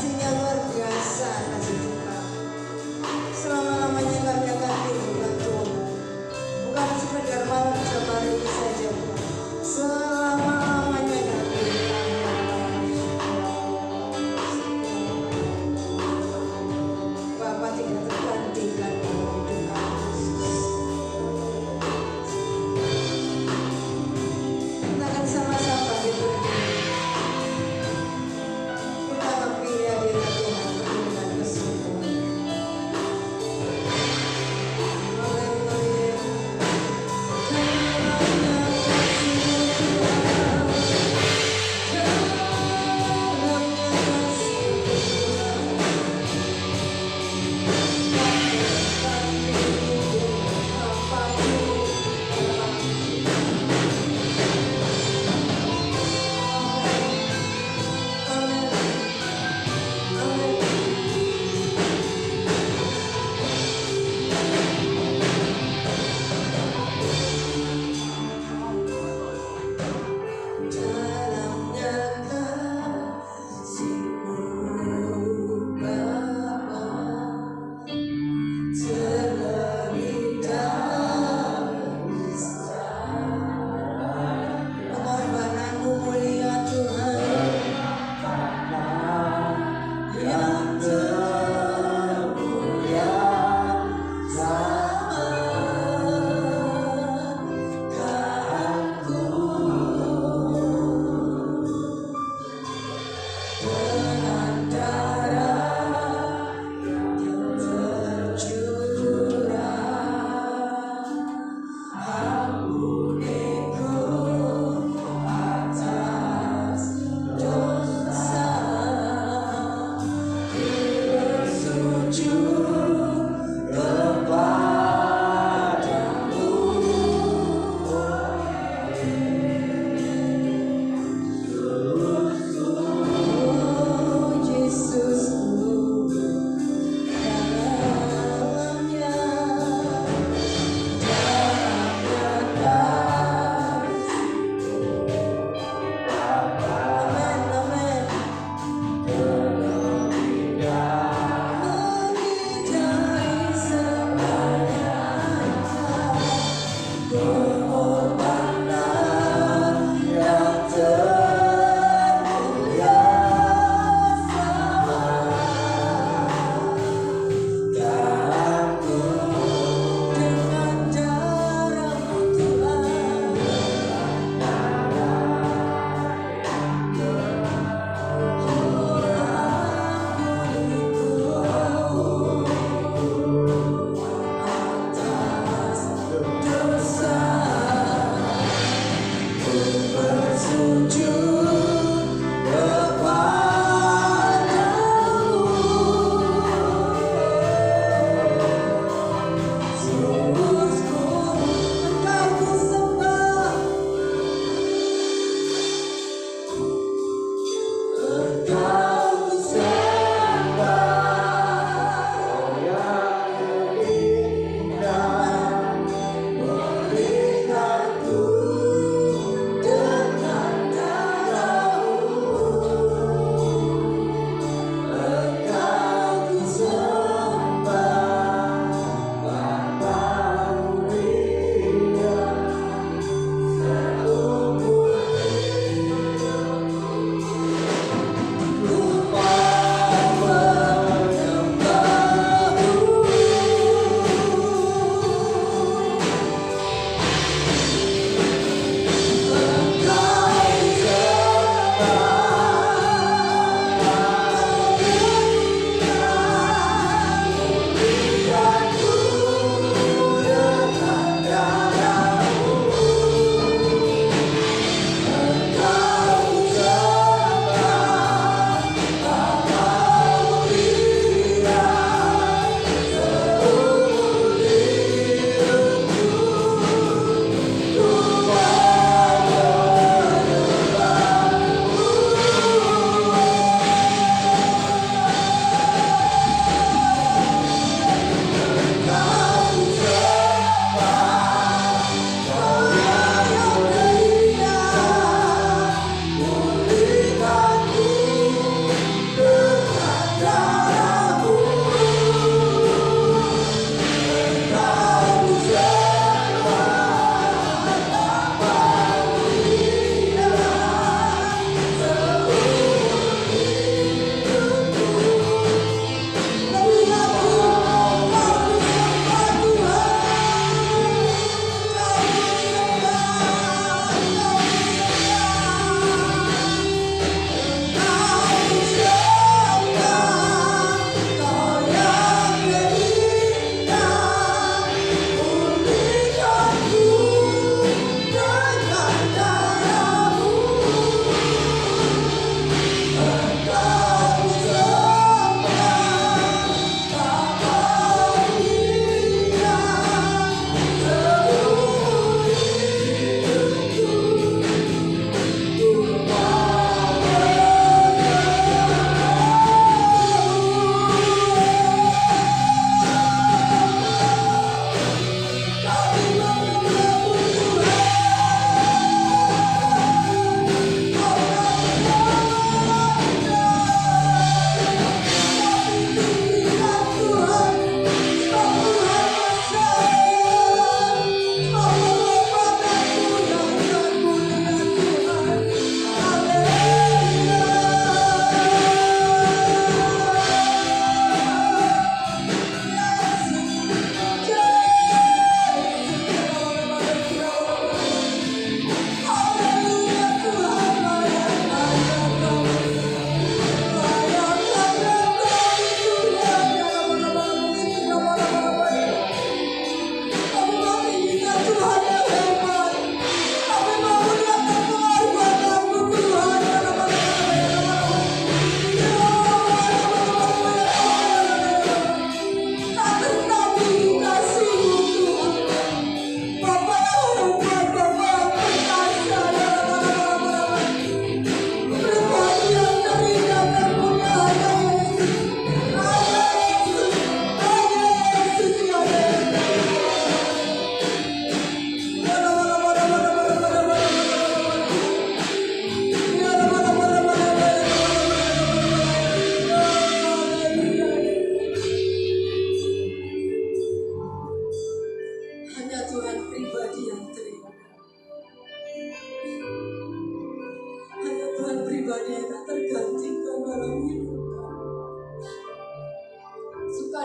kasihnya luar biasa, kasih Tuhan. Selama-lamanya kami akan rindukan Tuhan. Bukan sekedar malam jabar ini saja Tuhan. Selama-lamanya kami Bapa tidak tergantikan dalam hidup kami. Kita akan sama-sama diberi. Kita memilih hadirat Tuhan penuh dengan kesungguhan. Haleluya. Karena kasih Tuhan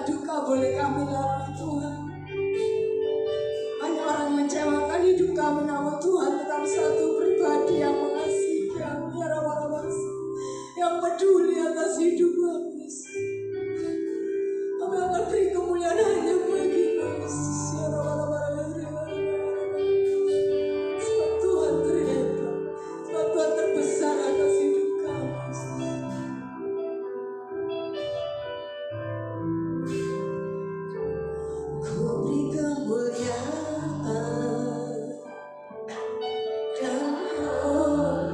duka boleh kami lalui Tuhan. Banyak orang mengecewakan hidup kami, namun Tuhan tetap satu pribadi yang mengasihi kami, yang peduli atas hidup kami. Kami akan beri kemuliaan hanya bagi-Mu, Yesus. Sebab Tuhan terhebat, sebab Tuhan terbesar atas hidup kami. Ku beri kemuliaan dan hormat.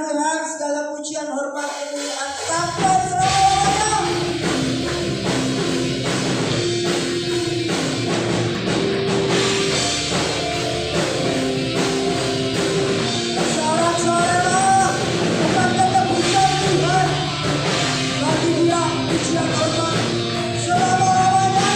Tuhan, segala pujian, hormat, kemuliaan sampai selama-lamanya. Sorak-sorak, bukan kata besar Tuhan, bagi Dia pujian hormat selama-lamanya.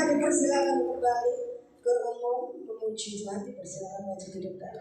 Dipersilakan kembali ke umum memuji Tuhan, dipersilakan maju ke depan.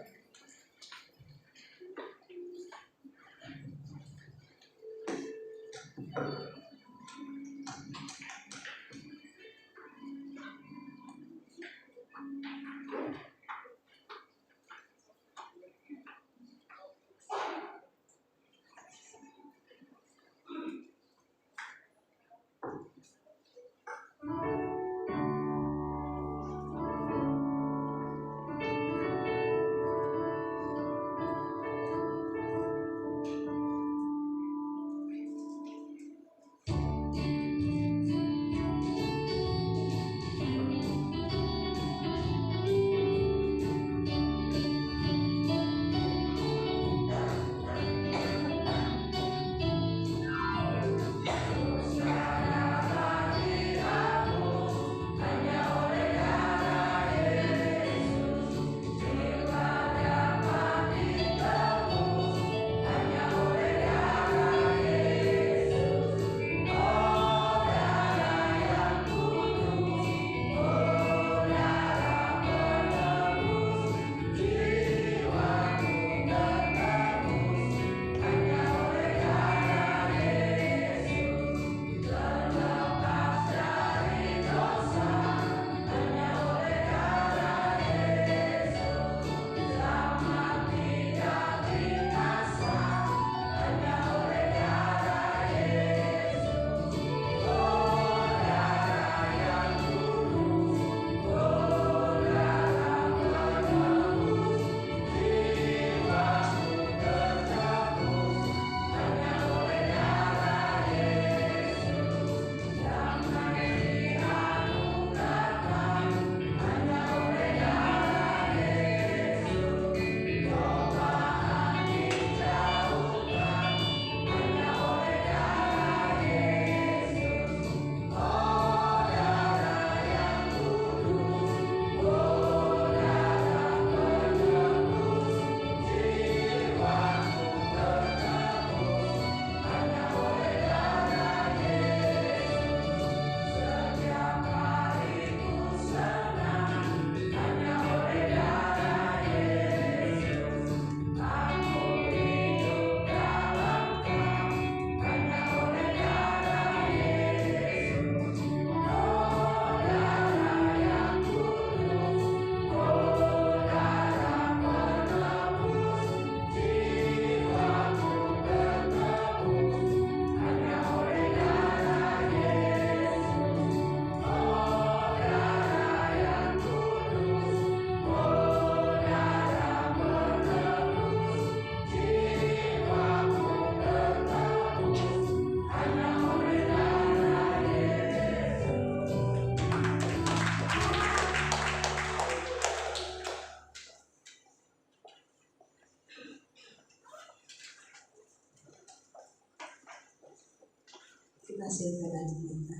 Kita siapkan hati kita.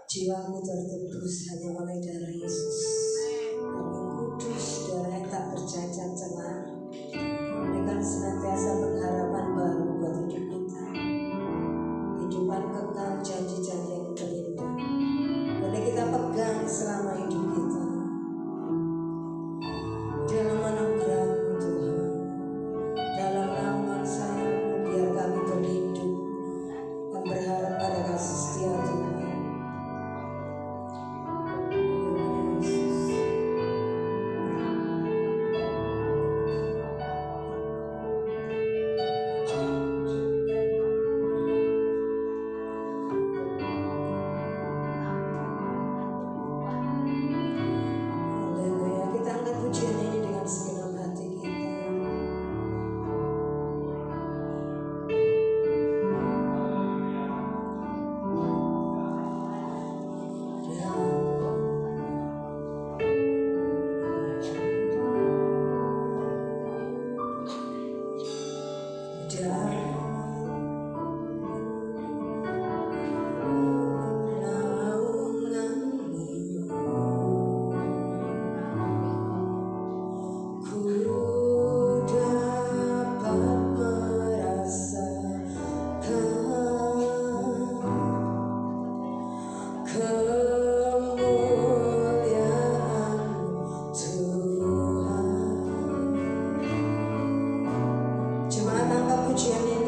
Jiwaku tertebus hanya oleh darah Yesus, darah kudus, darah yang tak bercacat celah, memberikan senantiasa pengharapan baru buat hidup kita, kehidupan kekal, janji-janji yang terindah boleh kita pegang selama hidup kita. Dalam anugerah-Mu Tuhan, dalam naungan sayap-Mu, biar kami berhidup dan berharap pada kasih setia Tuhan. Jemaat angkat pujian ini.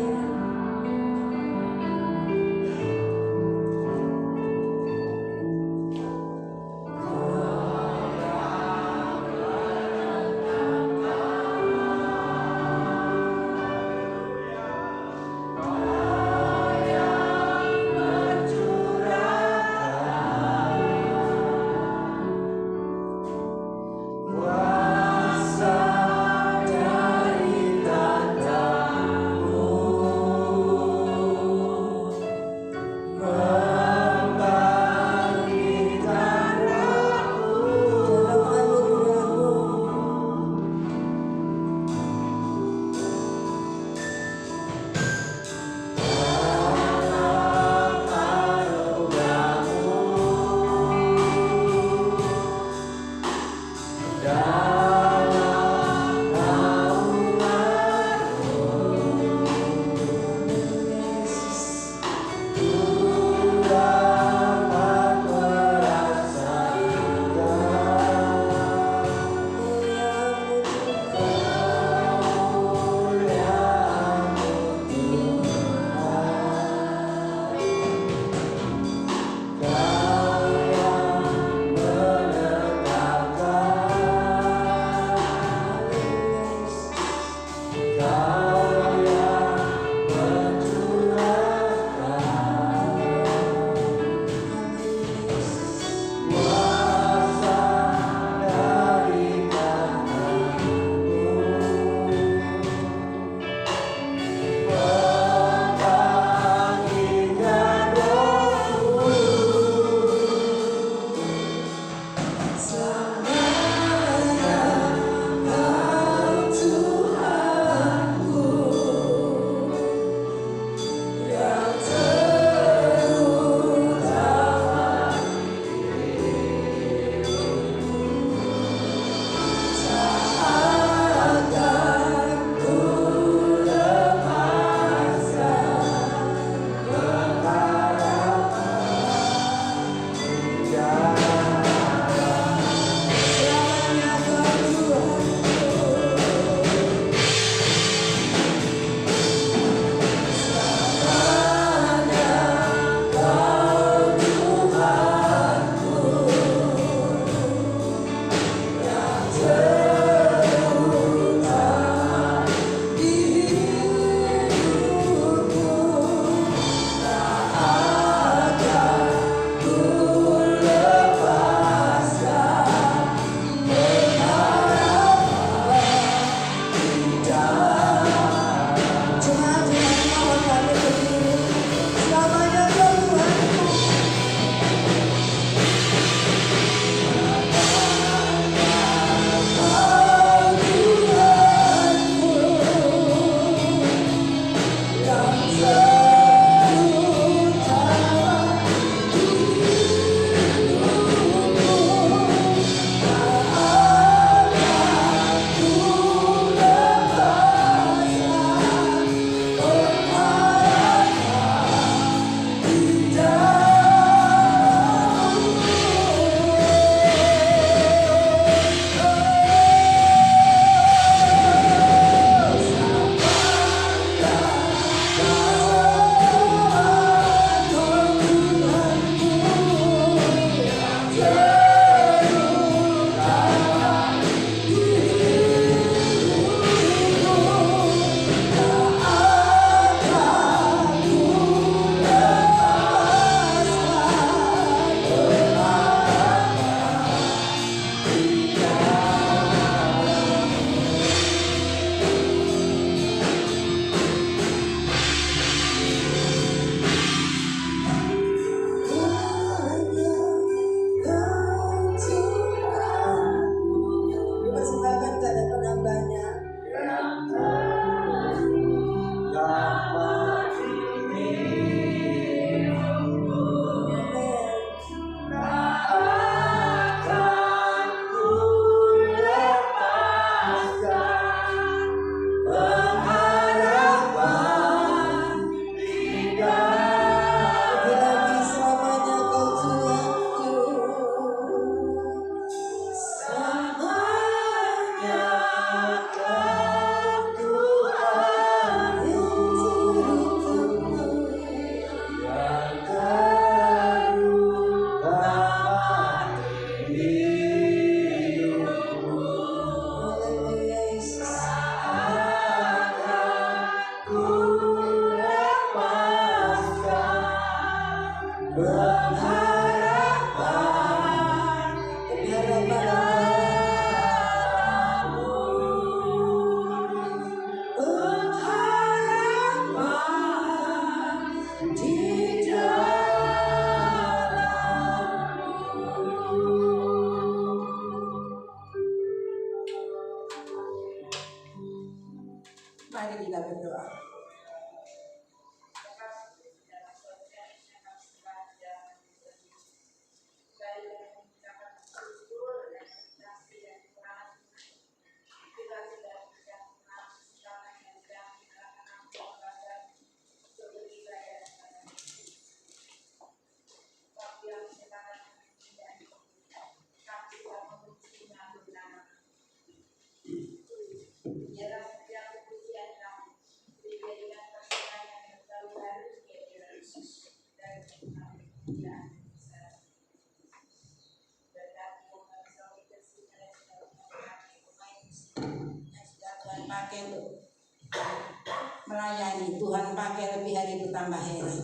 melayani. Tuhan pakai lebih hari bertambah heran.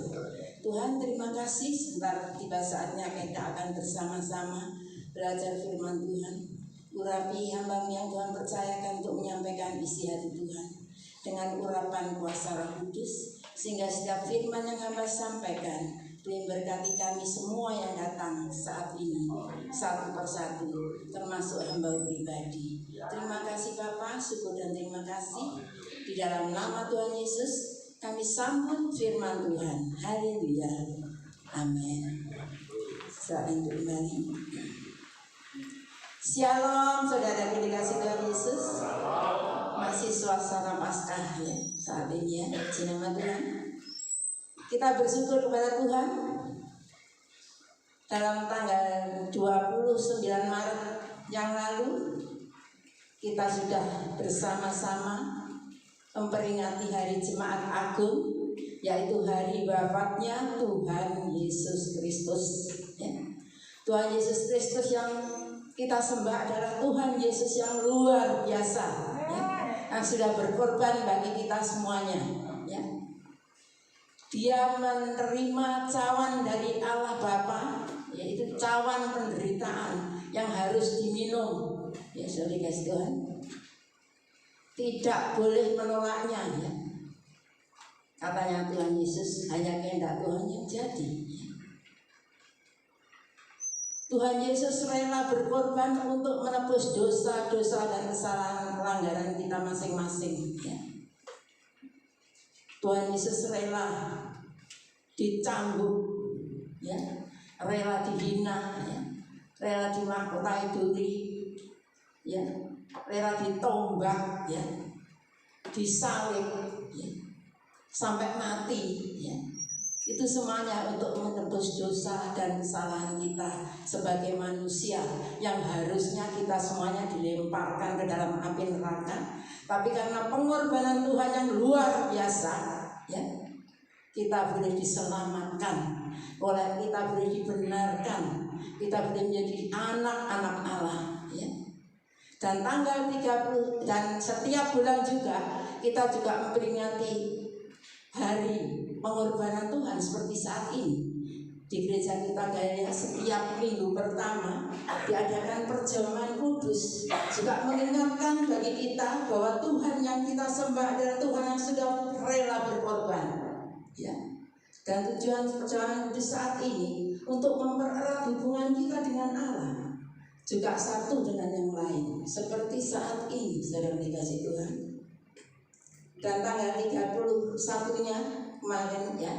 Tuhan terima kasih, sebentar tiba saatnya kita akan bersama-sama belajar firman Tuhan. Urapi hamba yang Tuhan percayakan untuk menyampaikan isi hati Tuhan dengan urapan kuasa Roh Kudus, sehingga setiap firman yang hamba sampaikan boleh berkati kami semua yang datang saat ini satu persatu, termasuk hamba pribadi. Terima kasih Bapa, syukur dan terima kasih. Di dalam nama Tuhan Yesus kami sambut firman Tuhan. Haleluya. Amin. Saat itu kembali. Shalom saudara dikasih Tuhan Yesus. Masih suasana Paskah ya saat ini ya. Puji nama Tuhan. Kita bersyukur kepada Tuhan. Dalam tanggal 29 Maret yang lalu kita sudah bersama-sama memperingati hari Jemaat Agung, yaitu hari wafatnya Tuhan Yesus Kristus ya. Tuhan Yesus Kristus yang kita sembah adalah Tuhan Yesus yang luar biasa ya, yang sudah berkorban bagi kita semuanya ya. Dia menerima cawan dari Allah Bapa, yaitu cawan penderitaan yang harus diminum ya, saudara kasih Tuhan. Tidak boleh menolaknya ya. Katanya Tuhan Yesus, hanya kehendak Tuhan yang jadi ya. Tuhan Yesus rela berkorban untuk menebus dosa-dosa dan kesalahan pelanggaran kita masing-masing ya. Tuhan Yesus rela dicambuk ya, rela dihina ya, rela dimahkotai duri ya, rela ditombak ya, disalib ya, sampai mati ya. Itu semuanya untuk menebus dosa dan kesalahan kita sebagai manusia yang harusnya kita semuanya dilemparkan ke dalam api neraka. Tapi karena pengorbanan Tuhan yang luar biasa ya, kita boleh diselamatkan, kita boleh dibenarkan, kita boleh menjadi anak-anak Allah ya. Dan tanggal 30 dan setiap bulan juga kita juga memperingati hari pengorbanan Tuhan seperti saat ini. Di gereja kita Galilea setiap minggu pertama diadakan perjamuan kudus, juga mengingatkan bagi kita bahwa Tuhan yang kita sembah adalah Tuhan yang sudah rela berkorban ya. Dan tujuan perjamuan kudus saat ini untuk mempererat hubungan kita dengan Allah, juga satu dengan yang lain. Seperti saat ini saudara dikasih Tuhan. Dan tanggal 31-nya kemarin ya,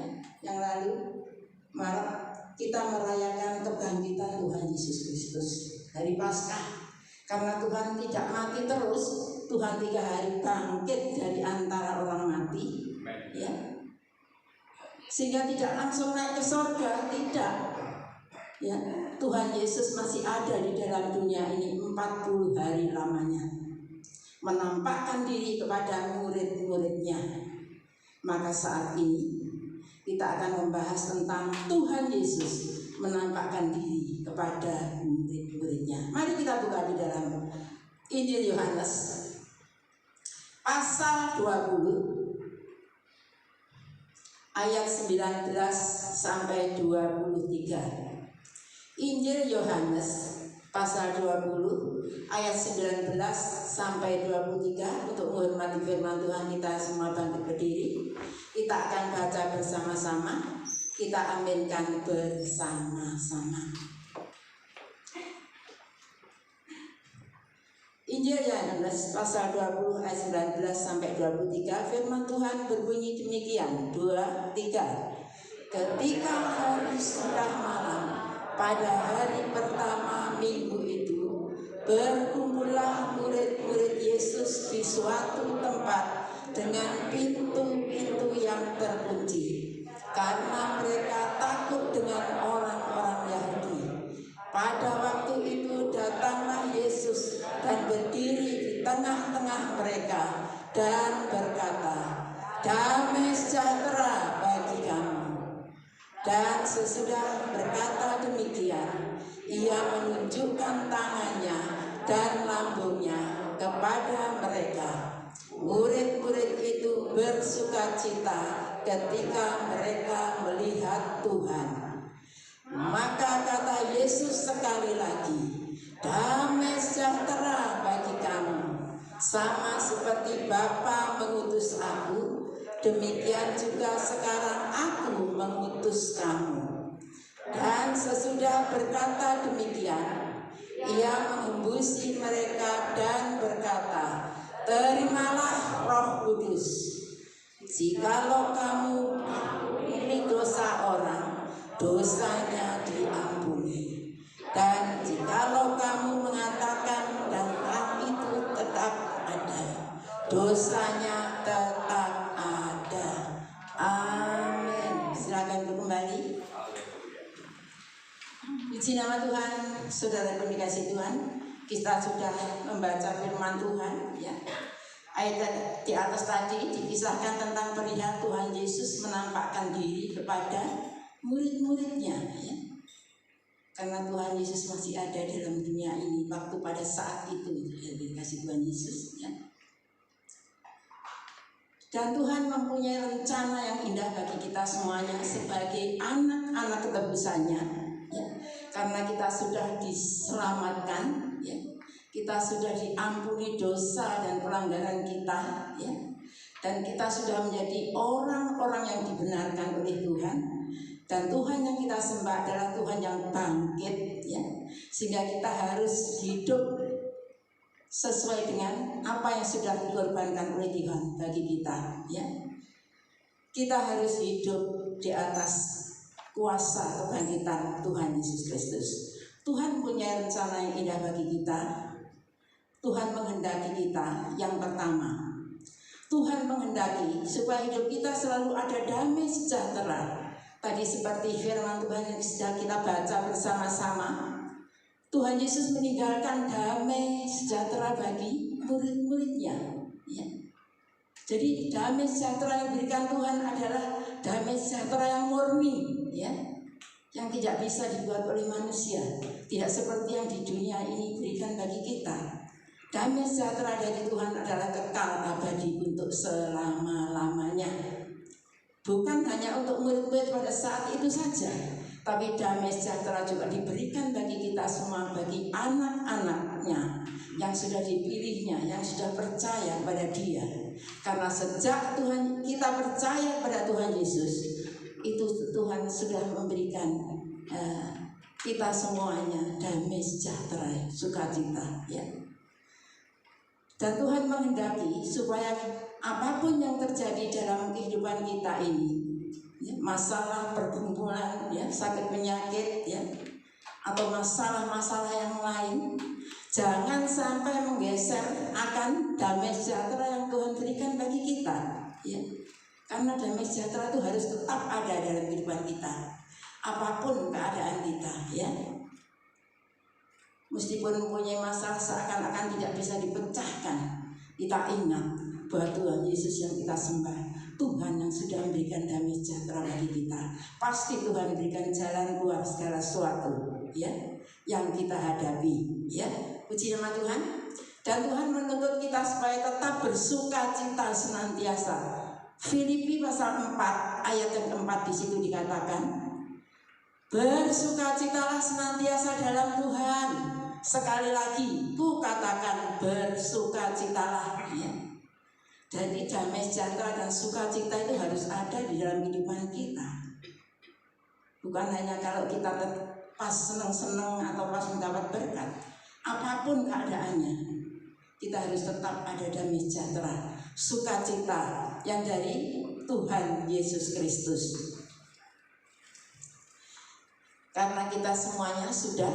yang lalu Maret, kita merayakan kebangkitan Tuhan Yesus Kristus, hari Paskah. Karena Tuhan tidak mati terus, Tuhan 3 hari bangkit dari antara orang mati ya. Sehingga tidak langsung naik ke surga, tidak ya. Tuhan Yesus masih ada di dalam dunia ini 40 hari lamanya, menampakkan diri kepada murid-muridnya. Maka saat ini kita akan membahas tentang Tuhan Yesus menampakkan diri kepada murid-muridnya. Mari kita buka di dalam Injil Yohanes pasal 20 ayat 19 sampai 23. Injil Yohanes pasal 20 ayat 19 sampai 23. Untuk menghormati firman Tuhan, kita semua bangkit berdiri. Kita akan baca bersama-sama. Kita aminkan bersama-sama. Injil Yohanes pasal 20 ayat 19 sampai 23. Firman Tuhan berbunyi demikian. 2, 3. Ketika hari sudah malam, pada hari pertama minggu itu, berkumpullah murid-murid Yesus di suatu tempat dengan pintu-pintu yang terkunci, karena mereka takut dengan orang-orang Yahudi. Pada waktu itu datanglah Yesus dan berdiri di tengah-tengah mereka dan berkata, "Damai sejahtera bagi kamu." Dan sesudah berkata demikian, ia menunjukkan tangannya dan lambungnya kepada mereka. Murid-murid itu bersukacita ketika mereka melihat Tuhan. Maka kata Yesus sekali lagi, damai sejahtera bagi kamu. Sama seperti Bapa mengutus aku, demikian juga sekarang aku mengutus kamu. Dan sesudah berkata demikian, ia mengembusi mereka dan berkata, terimalah Roh Kudus. Jikalau kamu mengampuni dosa orang, dosanya diampuni. Dan jikalau kamu mengatakan dan itu tetap ada, dosanya tetap ada. Amin. Silakan kembali. Puji nama Tuhan, saudara dikasih Tuhan. Kita sudah membaca firman Tuhan, ya. Ayat di atas tadi dikisahkan tentang perihal Tuhan Yesus menampakkan diri kepada murid-muridnya, ya. Karena Tuhan Yesus masih ada dalam dunia ini waktu pada saat itu, ya, dikasih Tuhan Yesus, ya. Dan Tuhan mempunyai rencana yang indah bagi kita semuanya sebagai anak-anak tebusannya, ya. Karena kita sudah diselamatkan, ya. Kita sudah diampuni dosa dan pelanggaran kita, ya. Dan kita sudah menjadi orang-orang yang dibenarkan oleh Tuhan. Dan Tuhan yang kita sembah adalah Tuhan yang bangkit, ya. Sehingga kita harus hidup sesuai dengan apa yang sudah dikorbankan oleh Tuhan bagi kita, ya. Kita harus hidup di atas kuasa kebangkitan Tuhan Yesus Kristus. Tuhan punya rencana yang indah bagi kita. Tuhan menghendaki kita yang pertama, Tuhan menghendaki supaya hidup kita selalu ada damai sejahtera. Tadi seperti firman Tuhan yang sudah kita baca bersama-sama, Tuhan Yesus meninggalkan damai sejahtera bagi murid-muridnya, ya. Jadi damai sejahtera yang diberikan Tuhan adalah damai sejahtera yang murni, ya, yang tidak bisa dibuat oleh manusia, tidak seperti yang di dunia ini berikan bagi kita. Damai sejahtera dari Tuhan adalah kekal abadi untuk selama-lamanya. Bukan hanya untuk murid-murid pada saat itu saja, tapi damai sejahtera juga diberikan bagi kita semua, bagi anak-anaknya yang sudah dipilihnya, yang sudah percaya pada Dia. Karena sejak kita percaya pada Tuhan Yesus, itu Tuhan sudah memberikan kita semuanya damai sejahtera, sukacita, ya. Dan Tuhan menghendaki supaya apapun yang terjadi dalam kehidupan kita ini, ya, masalah pergumulan, ya, sakit penyakit, ya, atau masalah-masalah yang lain, jangan sampai menggeser akan damai sejahtera yang Tuhan berikan bagi kita, ya. Karena damai sejahtera itu harus tetap ada dalam kehidupan kita, apapun keadaan kita, ya. Meskipun mempunyai masalah seakan-akan tidak bisa dipecahkan, kita ingat bahwa Tuhan Yesus yang kita sembah, Tuhan yang sudah memberikan damai sejahtera bagi kita. Pasti Tuhan memberikan jalan keluar segala sesuatu, ya, yang kita hadapi, ya. Puji nama Tuhan. Dan Tuhan menuntut kita supaya tetap bersukacita senantiasa. Filipi pasal 4 ayat yang keempat di situ dikatakan, bersukacitalah senantiasa dalam Tuhan. Sekali lagi, ku katakan bersukacitalah, ya. Jadi damai sejahtera dan sukacita itu harus ada di dalam kehidupan kita. Bukan hanya kalau kita pas senang-senang atau pas mendapat berkat. Apapun keadaannya, kita harus tetap ada damai sejahtera, sukacita yang dari Tuhan Yesus Kristus. Karena kita semuanya sudah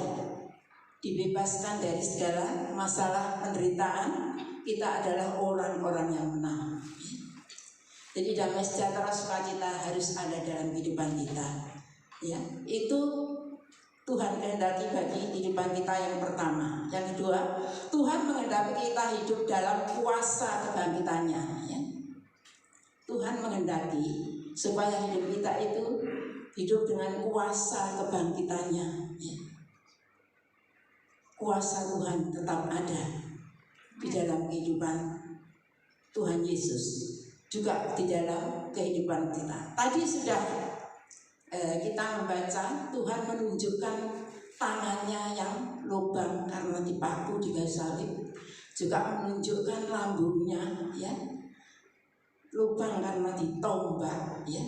dibebaskan dari segala masalah penderitaan, kita adalah orang-orang yang menang. Jadi damai sejahtera sukacita harus ada dalam kehidupan kita, ya. Itu Tuhan kehendaki bagi kehidupan kita yang pertama. Yang kedua, Tuhan menghendaki kita hidup dalam kuasa kebangkitannya, ya. Tuhan menghendaki supaya hidup kita itu hidup dengan kuasa kebangkitannya, ya. Kuasa Tuhan tetap ada di dalam kehidupan Tuhan Yesus juga di dalam kehidupan kita. Tadi sudah kita membaca Tuhan menunjukkan tangannya yang lubang karena dipaku di kayu salib, juga menunjukkan lambungnya ya, lubang karena ditombak ya.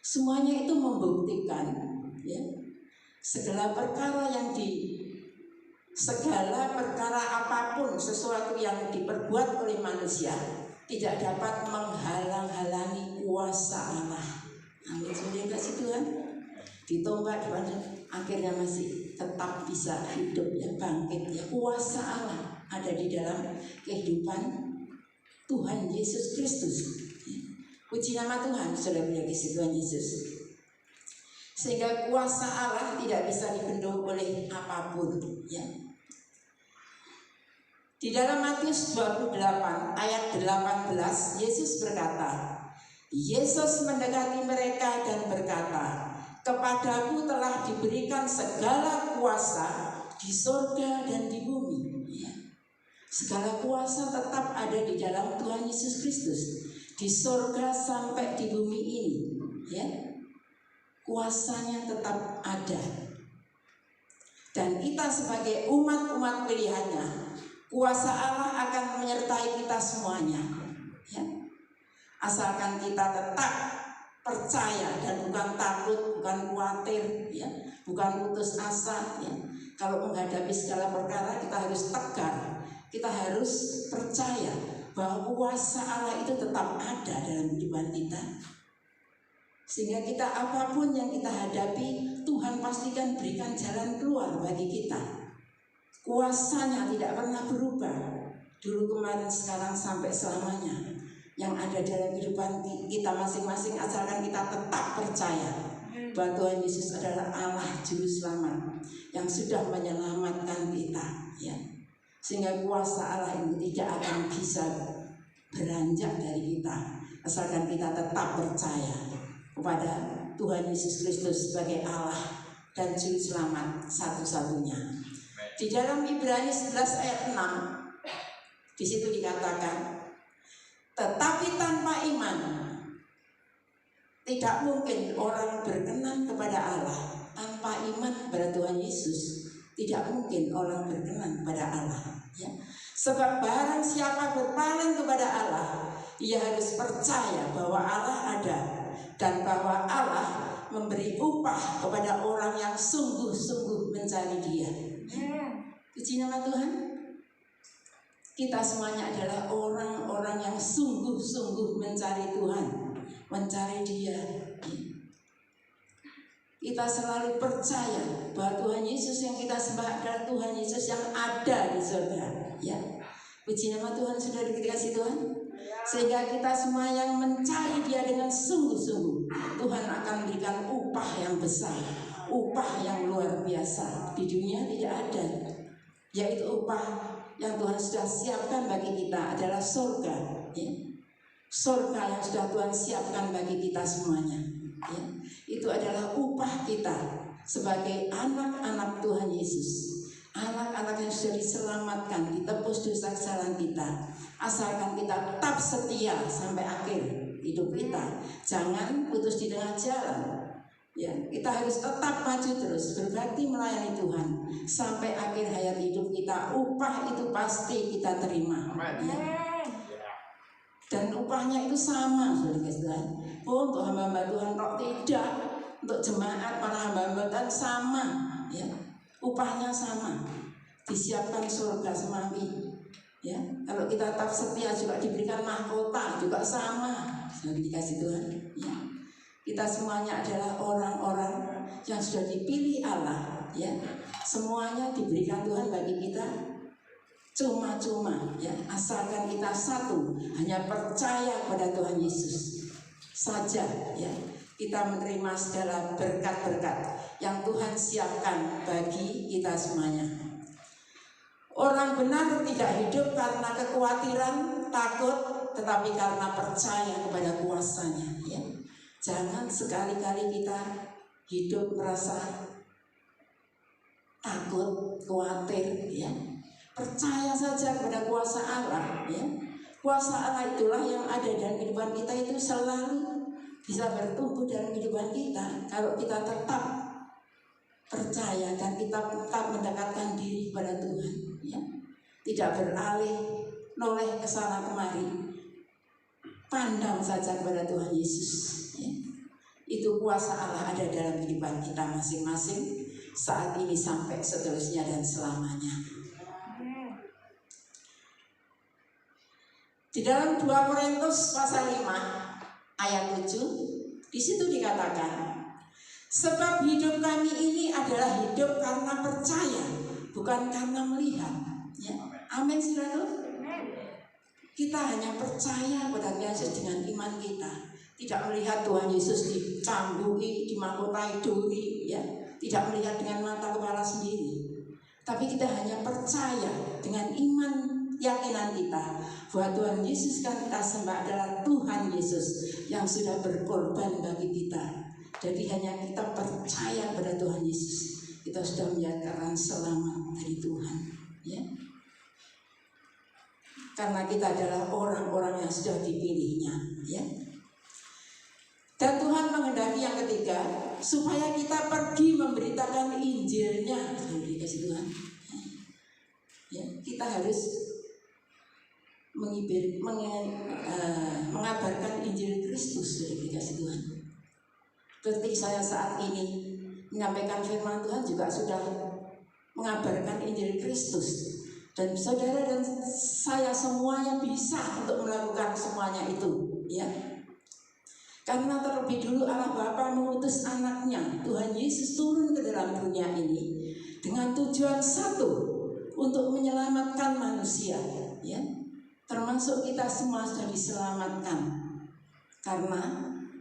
Semuanya itu membuktikan ya, segala perkara apapun, sesuatu yang diperbuat oleh manusia tidak dapat menghalang-halangi kuasa Allah. Amin. Sudah kasih Tuhan. Ditombak akhirnya masih tetap bisa hidup ya, bangkit ya. Kuasa Allah ada di dalam kehidupan Tuhan Yesus Kristus. Puji nama Tuhan, saudara yang dikasihi Tuhan Yesus. Sehingga kuasa Allah tidak bisa dibendung oleh apapun ya. Di dalam Matius 28 ayat 18 Yesus berkata, Yesus mendekati mereka dan berkata, kepadaku telah diberikan segala kuasa di surga dan di bumi ya. Segala kuasa tetap ada di dalam Tuhan Yesus Kristus, di surga sampai di bumi ini ya. Kuasanya tetap ada. Dan kita sebagai umat-umat pilihannya, kuasa Allah akan menyertai kita semuanya ya. Asalkan kita tetap percaya dan bukan takut, bukan khawatir ya, bukan putus asa ya. Kalau menghadapi segala perkara kita harus tegar, kita harus percaya bahwa kuasa Allah itu tetap ada dalam kehidupan kita. Sehingga kita apapun yang kita hadapi, Tuhan pastikan berikan jalan keluar bagi kita. Kuasanya tidak pernah berubah, dulu, kemarin, sekarang, sampai selamanya. Yang ada dalam kehidupan kita masing-masing, asalkan kita tetap percaya bahwa Tuhan Yesus adalah Allah Juru Selamat yang sudah menyelamatkan kita ya. Sehingga kuasa Allah ini tidak akan bisa beranjak dari kita, asalkan kita tetap percaya kepada Tuhan Yesus Kristus sebagai Allah dan Juru Selamat satu-satunya. Di dalam Ibrani 11 ayat 6 di situ dikatakan, tetapi tanpa iman tidak mungkin orang berkenan kepada Allah. Tanpa iman kepada Tuhan Yesus tidak mungkin orang berkenan kepada Allah ya. Sebab barang siapa berpaling kepada Allah, ia harus percaya bahwa Allah ada dan bahwa Allah memberi upah kepada orang yang sungguh-sungguh mencari Dia. Puji nama Tuhan. Kita semuanya adalah orang-orang yang sungguh-sungguh mencari Tuhan, mencari Dia. Kita selalu percaya bahwa Tuhan Yesus yang kita sembah adalah Tuhan Yesus yang ada di surga ya. Puji nama Tuhan, sudah dikasih Tuhan. Sehingga kita semua yang mencari Dia dengan sungguh-sungguh, Tuhan akan memberikan upah yang besar, upah yang luar biasa. Di dunia tidak ada, yaitu upah yang Tuhan sudah siapkan bagi kita adalah surga ya. Surga yang sudah Tuhan siapkan bagi kita semuanya ya. Itu adalah upah kita sebagai anak-anak Tuhan Yesus, anak-anak yang sudah diselamatkan, ditebus dosa kesalahan kita. Asalkan kita tetap setia sampai akhir hidup kita, jangan putus di tengah jalan ya. Kita harus tetap maju terus, berbakti melayani Tuhan sampai akhir hayat hidup kita. Upah itu pasti kita terima ya. Dan upahnya itu sama, saudara. Untuk hamba-hamba Tuhan kok tidak, untuk jemaat para hamba-hamba Tuhan sama ya. Upahnya sama, disiapkan surga semawi ya. Kalau kita tetap setia juga diberikan mahkota juga sama, sudah dikasih Tuhan ya. Kita semuanya adalah orang-orang yang sudah dipilih Allah ya. Semuanya diberikan Tuhan bagi kita cuma-cuma ya, asalkan kita satu, hanya percaya pada Tuhan Yesus saja ya. Kita menerima segala berkat-berkat yang Tuhan siapkan bagi kita semuanya. Orang benar tidak hidup karena kekhawatiran, takut, tetapi karena percaya kepada kuasanya ya. Jangan sekali-kali kita hidup merasa takut, khawatir ya. Percaya saja kepada kuasa Allah ya. Kuasa Allah itulah yang ada dalam kehidupan kita itu selalu bisa bertumbuh dalam kehidupan kita kalau kita tetap percaya dan kita tetap mendekatkan diri kepada Tuhan, ya. Tidak beralih noleh ke sana kemari, pandang saja kepada Tuhan Yesus, ya. Itu kuasa Allah ada dalam kehidupan kita masing-masing saat ini sampai seterusnya dan selamanya. Di dalam 2 Korintus pasal 5 ayat 7, di situ dikatakan, sebab hidup kami ini adalah hidup karena percaya, bukan karena melihat. Ya. Amin, saudara. Kita hanya percaya pada Yesus dengan iman kita, tidak melihat Tuhan Yesus dicambui, dimahkotai duri, ya. Tidak melihat dengan mata kepala sendiri, tapi kita hanya percaya dengan iman keyakinan kita bahwa Tuhan Yesus kan kita sembah adalah Tuhan Yesus yang sudah berkorban bagi kita. Jadi hanya kita percaya pada Tuhan Yesus, kita sudah menyatakan selamat dari Tuhan, ya. Karena kita adalah orang-orang yang sudah dipilihnya, ya. Dan Tuhan menghendaki yang ketiga, supaya kita pergi memberitakan Injilnya. Dikasih Tuhan, ya, kita harus mengabarkan Injil Kristus. Dikasih Tuhan. Seperti saya saat ini menyampaikan firman Tuhan juga sudah mengabarkan Injil Kristus. Dan saudara dan saya semuanya bisa untuk melakukan semuanya itu, ya. Karena terlebih dulu Allah Bapa mengutus anaknya Tuhan Yesus turun ke dalam dunia ini dengan tujuan satu, untuk menyelamatkan manusia, ya. Termasuk kita semua sudah diselamatkan karena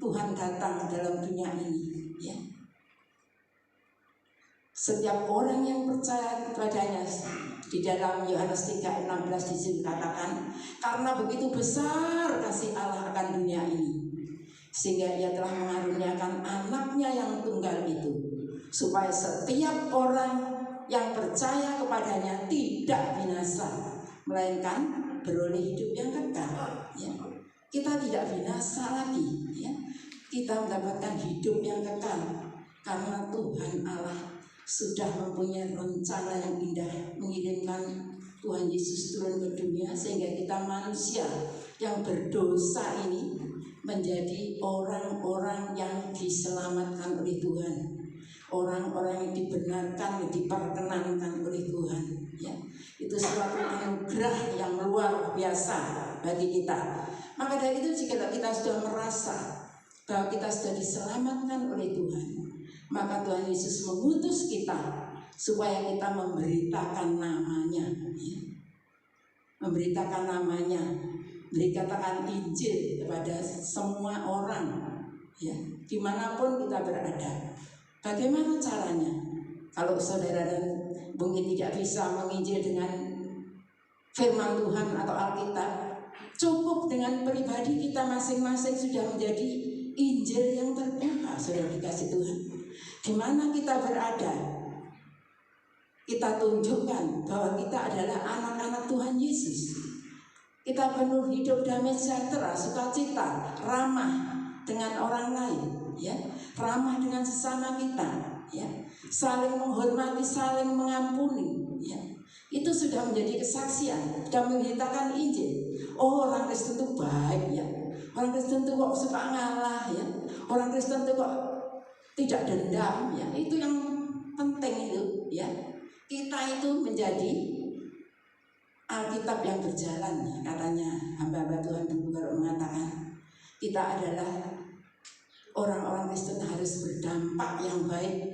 Tuhan datang dalam dunia ini, ya. Setiap orang yang percaya kepadanya, di dalam Yohanes 3:16 dikatakan, karena begitu besar kasih Allah akan dunia ini, sehingga Ia telah mengaruniakan anaknya yang tunggal itu, supaya setiap orang yang percaya kepadanya tidak binasa, melainkan beroleh hidup yang kekal, ya. Kita tidak binasa lagi, ya. Kita mendapatkan hidup yang kekal karena Tuhan Allah sudah mempunyai rencana yang indah, mengirimkan Tuhan Yesus turun ke dunia sehingga kita manusia yang berdosa ini menjadi orang-orang yang diselamatkan oleh Tuhan, orang-orang yang dibenarkan, diperkenankan oleh Tuhan, ya. Itu suatu anugerah yang luar biasa bagi kita. Maka dari itu, jika kita sudah merasa bahwa kita sudah diselamatkan oleh Tuhan, maka Tuhan Yesus mengutus kita supaya kita memberitakan namanya, ya. Memberitakan namanya, beritakan Injil kepada semua orang, ya, dimanapun kita berada. Bagaimana caranya? Kalau saudara dan mungkin tidak bisa menginjil dengan firman Tuhan atau Alkitab, cukup dengan pribadi kita masing-masing sudah menjadi Injil yang terbuka. Saudara dikasih Tuhan, di mana kita berada, kita tunjukkan bahwa kita adalah anak-anak Tuhan Yesus. Kita penuh hidup damai sejahtera, sukacita, ramah dengan orang lain, ya, ramah dengan sesama kita, ya, saling menghormati, saling mengampuni, ya. Itu sudah menjadi kesaksian, sudah memberitakan Injil. Oh, orang Kristen itu baik, ya. Orang Kristen itu kok suka ngalah, ya. Orang Kristen itu kok tidak dendam, ya. Itu yang penting itu, ya. Kita itu menjadi Alkitab yang berjalan, ya. Katanya hamba-hamba Tuhan dulu kalau mengatakan kita adalah orang-orang Kristen harus berdampak yang baik.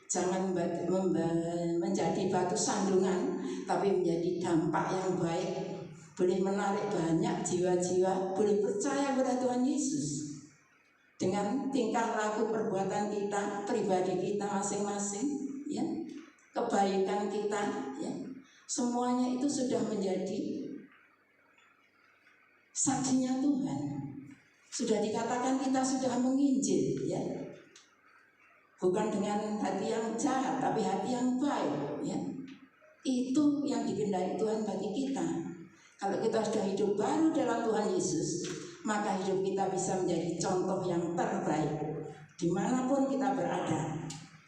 Jangan menjadi batu sandungan, tapi menjadi dampak yang baik. Boleh menarik banyak jiwa-jiwa, boleh percaya pada Tuhan Yesus. Dengan tingkah laku perbuatan kita, pribadi kita masing-masing, ya, kebaikan kita, ya, semuanya itu sudah menjadi saksinya Tuhan. Sudah dikatakan kita sudah menginjil, ya. Bukan dengan hati yang jahat, tapi hati yang baik, ya. Itu yang dikehendaki Tuhan bagi kita. Kalau kita sudah hidup baru dalam Tuhan Yesus, maka hidup kita bisa menjadi contoh yang terbaik. Dimanapun kita berada,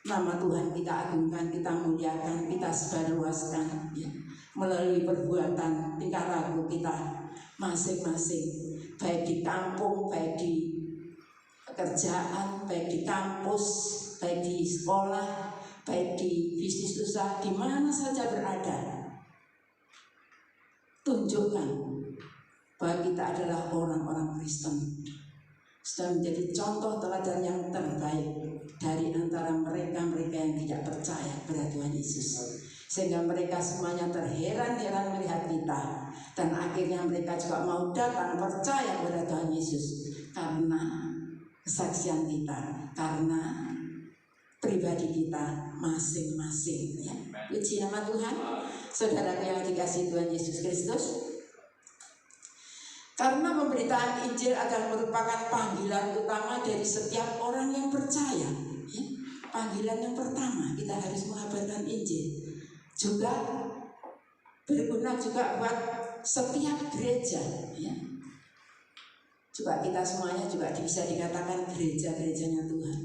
nama Tuhan kita agungkan, kita muliakan, kita sebarluaskan, ya, melalui perbuatan, tingkah laku kita masing-masing, baik di kampung, baik di pekerjaan, baik di kampus, baik di sekolah, baik di bisnis usaha, di mana saja berada. Tunjukkan bahwa kita adalah orang-orang Kristen, sudah menjadi contoh teladan yang terbaik dari antara mereka-mereka yang tidak percaya pada Tuhan Yesus, sehingga mereka semuanya terheran-heran melihat kita, dan akhirnya mereka juga mau datang percaya pada Tuhan Yesus karena kesaksian kita, karena pribadi kita masing-masing, ya. Puji nama Tuhan. Saudara yang dikasihi Tuhan Yesus Kristus, karena pemberitaan Injil adalah merupakan panggilan utama dari setiap orang yang percaya, ya. Panggilan yang pertama, kita harus mengabarkan Injil. Juga berguna juga buat setiap gereja, ya. Coba kita semuanya juga bisa dikatakan gereja-gerejanya Tuhan.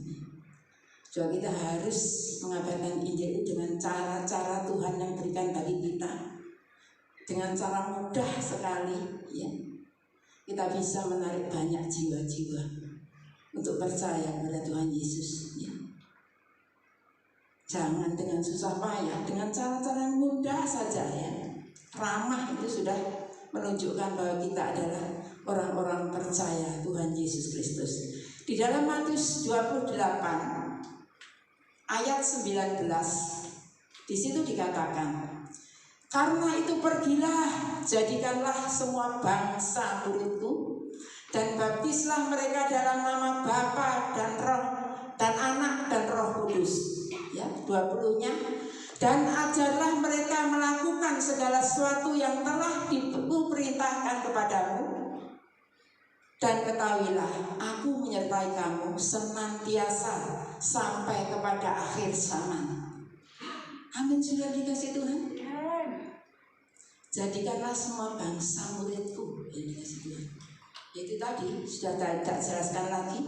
Coba kita harus mengabarkan Injil dengan cara-cara Tuhan yang berikan bagi kita, dengan cara mudah sekali, ya. Kita bisa menarik banyak jiwa-jiwa untuk percaya kepada Tuhan Yesus, ya. Jangan dengan susah payah, dengan cara-cara yang mudah saja, ya. Ramah itu sudah menunjukkan bahwa kita adalah orang-orang percaya Tuhan Yesus Kristus. Di dalam Matius 28 ayat 19, di situ dikatakan, karena itu pergilah, jadikanlah semua bangsa muridku, dan baptislah mereka dalam nama Bapa dan Roh dan Anak dan Roh Kudus. Ya, 20-nya. Dan ajarlah mereka melakukan segala sesuatu yang telah diperintahkan kepadamu. Dan ketahuilah, aku menyertai kamu senantiasa sampai kepada akhir zaman. Amin, sudah dikasih Tuhan. Jadikanlah semua bangsa muridku, yang dikasih Tuhan. Itu tadi sudah tidak jelaskan lagi.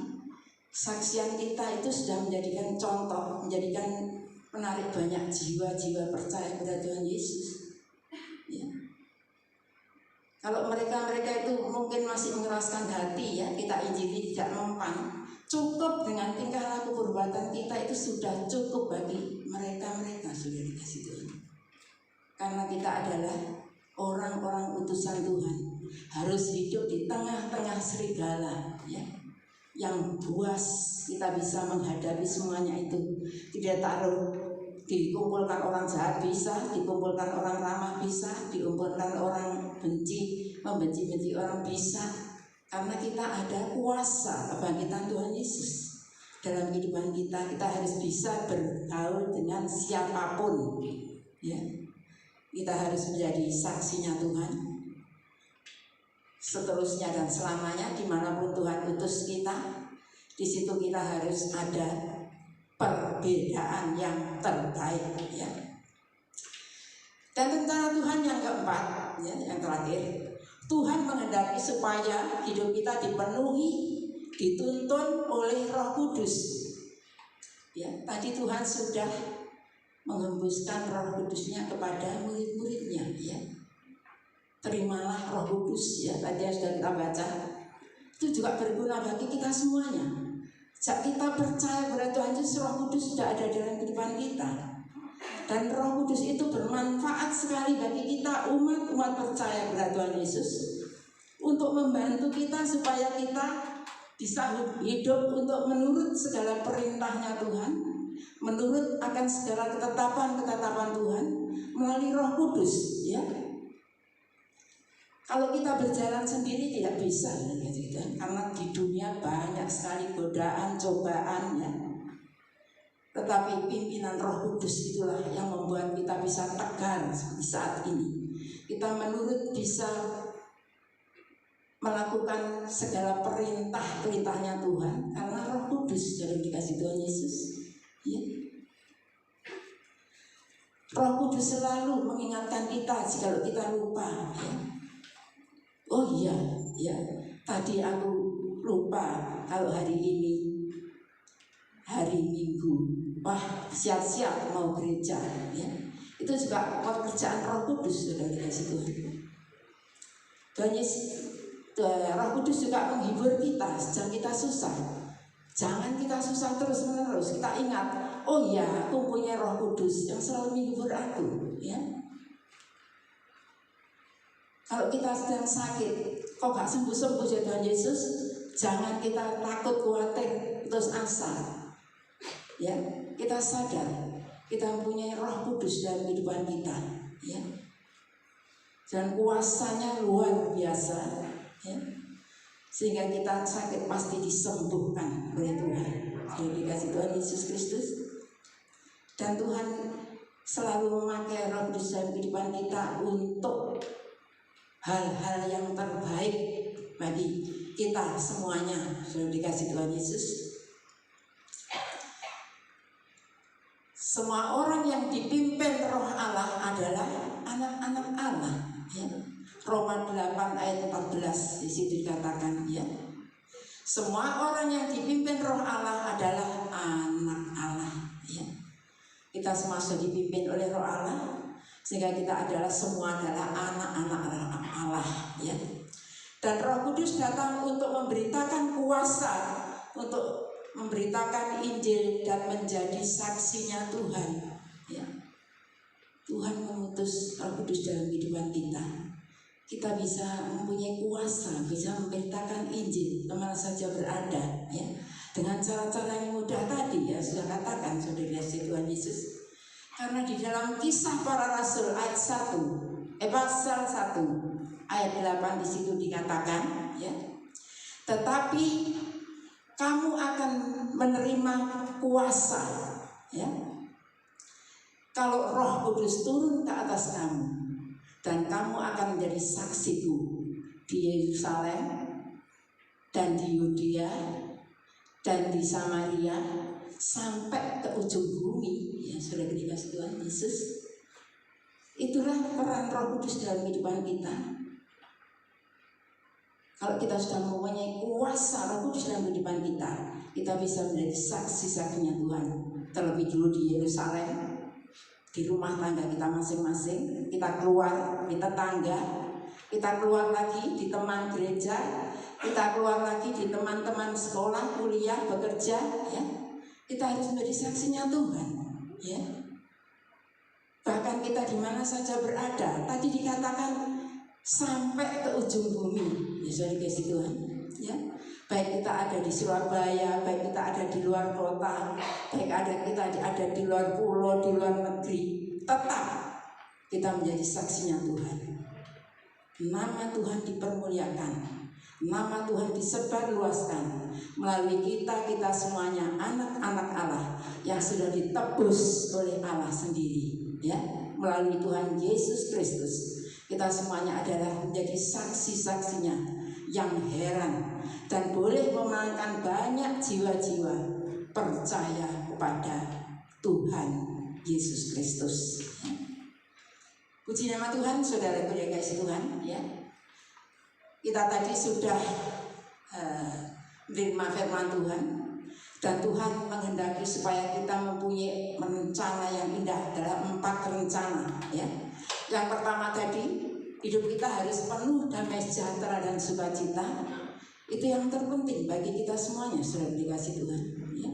Saksian kita itu sudah menjadikan contoh, menjadikan menarik banyak jiwa-jiwa percaya kepada Tuhan Yesus, ya. Kalau mereka itu mungkin masih mengeraskan hati, ya, kita injili tidak mempan, cukup dengan tingkah laku perbuatan kita itu sudah cukup bagi mereka sudah dikasih Tuhan. Karena kita adalah orang-orang utusan Tuhan, harus hidup di tengah-tengah serigala, ya, yang buas. Kita bisa menghadapi semuanya itu. Tidak taruh dikumpulkan orang jahat bisa, dikumpulkan orang ramah bisa, dikumpulkan orang membenci orang bisa, karena kita ada kuasa kebangkitan Tuhan Yesus dalam kehidupan kita. Kita harus bisa bergaul dengan siapapun, ya. Kita harus menjadi saksinya Tuhan seterusnya dan selamanya, dimanapun Tuhan utus kita. Di situ kita harus ada perbedaan yang terbaik, ya. Dan rencana Tuhan yang keempat, ya, yang terakhir, Tuhan menghendaki supaya hidup kita dipenuhi, dituntun oleh Roh Kudus. Ya, tadi Tuhan sudah menghembuskan Roh Kudusnya kepada murid-muridnya, ya. Terimalah Roh Kudus, ya, tadi yang sudah kita baca. Itu juga berguna bagi kita semuanya. Sejak kita percaya kepada Tuhan Yesus, Roh Kudus sudah ada dalam kehidupan kita. Dan Roh Kudus itu bermanfaat sekali bagi kita umat-umat percaya kepada Tuhan Yesus, untuk membantu kita supaya kita bisa hidup untuk menurut segala perintahnya Tuhan, menurut akan segala ketetapan-ketetapan Tuhan melalui Roh Kudus, ya. Kalau kita berjalan sendiri tidak bisa, ya, karena di dunia banyak sekali godaan, cobaan, ya. Tetapi pimpinan Roh Kudus itulah yang membuat kita bisa tegar seperti saat ini. Kita menurut bisa melakukan segala perintah-perintahnya Tuhan karena Roh Kudus dalam dikasih Tuhan Yesus, ya. Roh Kudus selalu mengingatkan kita jika kita lupa, ya. Oh iya, ya. Tadi aku lupa kalau hari ini hari Minggu. Wah, siap-siap mau gereja, ya. Itu juga pekerjaan Roh Kudus, Saudara dikasih Tuhan. Tuhan Yesus, Roh Kudus juga menghibur kita sedang kita susah. Jangan kita susah terus-menerus. Kita ingat, oh iya, aku punya Roh Kudus yang selalu menghibur aku, ya. Kalau kita sedang sakit, kok gak sembuh-sembuh ya Tuhan Yesus, jangan kita takut, khawatir, terus asa. Ya, kita sadar kita mempunyai Roh Kudus dalam kehidupan kita, ya. Dan kuasanya luar biasa, ya. Sehingga kita sakit pasti disembuhkan oleh Tuhan. Jadi dikasih Tuhan Yesus Kristus. Dan Tuhan selalu memakai Roh Kudus dalam kehidupan kita untuk hal-hal yang terbaik bagi kita semuanya. Sudah dikasih Tuhan Yesus. Semua orang yang dipimpin Roh Allah adalah anak-anak Allah, ya. Roma 8 ayat 14 di situ dikatakan, ya. Semua orang yang dipimpin Roh Allah adalah anak Allah, ya. Kita semua sudah dipimpin oleh Roh Allah, sehingga kita semua adalah anak-anak Allah, ya. Dan Roh Kudus datang untuk memberitakan kuasa, untuk memberitakan Injil dan menjadi saksinya Tuhan, ya. Tuhan mengutus Roh Kudus dalam kehidupan kita. Kita bisa mempunyai kuasa, bisa memberitakan Injil kemana saja berada, ya. Dengan cara-cara yang mudah tadi, ya, sudah katakan saudara Tuhan Yesus. Karena di dalam Kisah Para Rasul ayat 1, pasal 1 ayat 8 di situ dikatakan, ya. Tetapi kamu akan menerima kuasa, ya, kalau Roh Kudus turun ke atas kamu, dan kamu akan menjadi saksiku di Yerusalem dan di Yudea dan di Samaria sampai ke ujung bumi, ya. Sudah dikasih Tuhan Yesus. Itulah peran Roh Kudus dalam kehidupan kita. Kalau kita sudah mempunyai kuasa Roh Kudus dalam kehidupan kita, kita bisa menjadi saksi-saksinya Tuhan. Terlebih dulu di Yerusalem, di rumah tangga kita masing-masing, kita keluar di tetangga, kita keluar lagi di teman gereja, kita keluar lagi di teman-teman sekolah, kuliah, bekerja, ya. Kita harus menjadi saksinya Tuhan, ya. Bahkan kita di mana saja berada, tadi dikatakan sampai ke ujung bumi, ya, sudah dikasih Tuhan, ya. Baik kita ada di Surabaya, baik kita ada di luar kota, baik kita ada di luar pulau, di luar negeri, tetap kita menjadi saksinya Tuhan. Nama Tuhan dipermuliakan, nama Tuhan disebarluaskan melalui kita semuanya anak-anak Allah yang sudah ditebus oleh Allah sendiri, ya, melalui Tuhan Yesus Kristus. Kita semuanya adalah menjadi saksi-saksinya yang heran dan boleh memenangkan banyak jiwa-jiwa percaya kepada Tuhan Yesus Kristus. Puji nama Tuhan, saudara yang kasih Tuhan, ya. Kita tadi sudah menerima firman Tuhan, dan Tuhan menghendaki supaya kita mempunyai rencana yang indah dalam 4 rencana, ya. Yang pertama tadi, hidup kita harus penuh damai sejahtera dan sukacita. Itu yang terpenting bagi kita semuanya, sudah dikasih Tuhan, ya.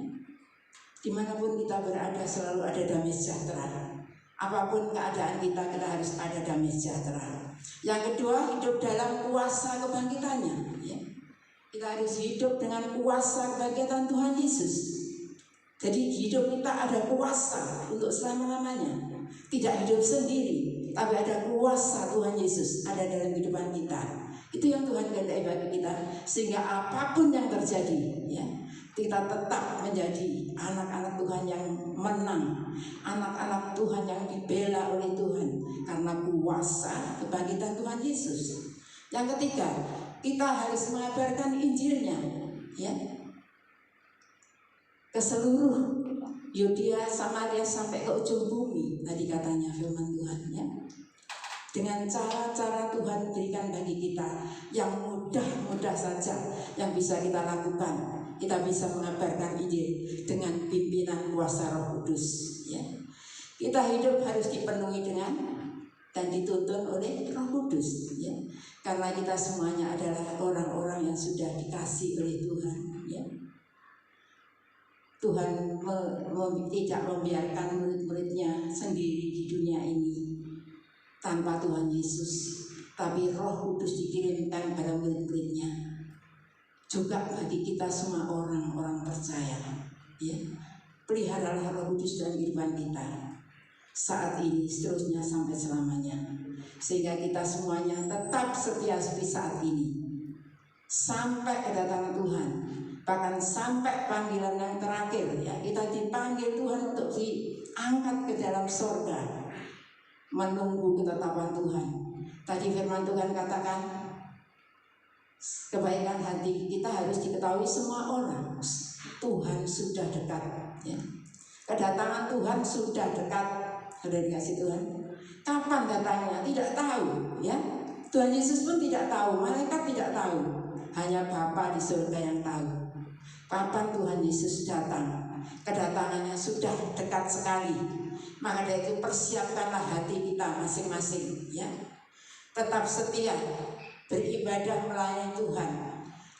Dimanapun kita berada selalu ada damai sejahtera. Apapun keadaan kita harus ada damai sejahtera. Yang kedua, hidup dalam kuasa kebangkitannya, ya. Kita harus hidup dengan kuasa kebangkitan Tuhan Yesus. Jadi hidup kita ada kuasa untuk selama-lamanya. Tidak hidup sendiri, tapi ada kuasa Tuhan Yesus ada dalam kehidupan kita. Itu yang Tuhan kehendaki bagi kita, sehingga apapun yang terjadi, ya, kita tetap menjadi anak-anak Tuhan yang menang, anak-anak Tuhan yang dibela oleh Tuhan karena kuasa kebangkitan Tuhan Yesus. Yang ketiga, kita harus mengabarkan Injilnya, ya, ke seluruh Yudea, Samaria sampai ke ujung bumi. Tadi katanya firman Tuhan, ya. dengan cara-cara Tuhan berikan bagi kita yang mudah-mudah saja yang bisa kita lakukan. Kita bisa mengabarkan Injil dengan pimpinan kuasa Roh Kudus, ya. Kita hidup harus dipenuhi dengan dan dituntun oleh Roh Kudus, ya. Karena kita semuanya adalah orang-orang yang sudah dikasih oleh Tuhan, ya. Tuhan tidak membiarkan murid-muridnya sendiri di dunia ini tanpa Tuhan Yesus, tapi Roh Kudus dikirimkan pada murid-muridnya juga bagi kita semua orang-orang percaya, ya. Peliharalah Roh Kudus dalam kehidupan kita saat ini, seterusnya sampai selamanya, sehingga kita semuanya tetap setia seperti saat ini sampai kedatangan Tuhan, bahkan sampai panggilan yang terakhir, ya. Kita dipanggil Tuhan untuk diangkat ke dalam sorga, menunggu ketetapan Tuhan. Tadi firman Tuhan katakan, kebaikan hati kita harus diketahui semua orang. Tuhan sudah dekat, ya. Kedatangan Tuhan sudah dekat. Sudah dikasih Tuhan. Kapan datangnya? Tidak tahu, ya. Tuhan Yesus pun tidak tahu, malaikat tidak tahu. Hanya Bapa di surga yang tahu kapan Tuhan Yesus datang. Kedatangannya sudah dekat sekali. Maka dari itu persiapkanlah hati kita masing-masing, ya. Tetap setia beribadah melayani Tuhan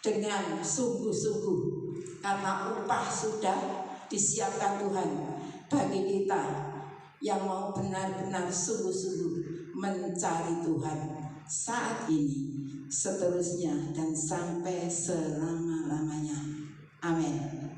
dengan sungguh-sungguh, karena upah sudah disiapkan Tuhan bagi kita yang mau benar-benar sungguh-sungguh mencari Tuhan saat ini, seterusnya, dan sampai selama-lamanya. Amin.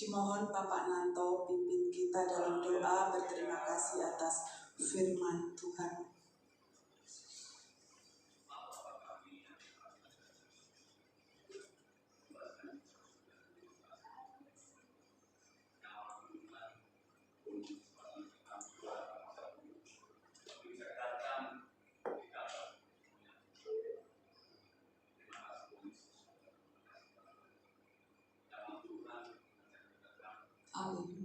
Cimohon Bapak Nanto pimpin kita dalam doa berterima kasih atas firman Tuhan. Amin.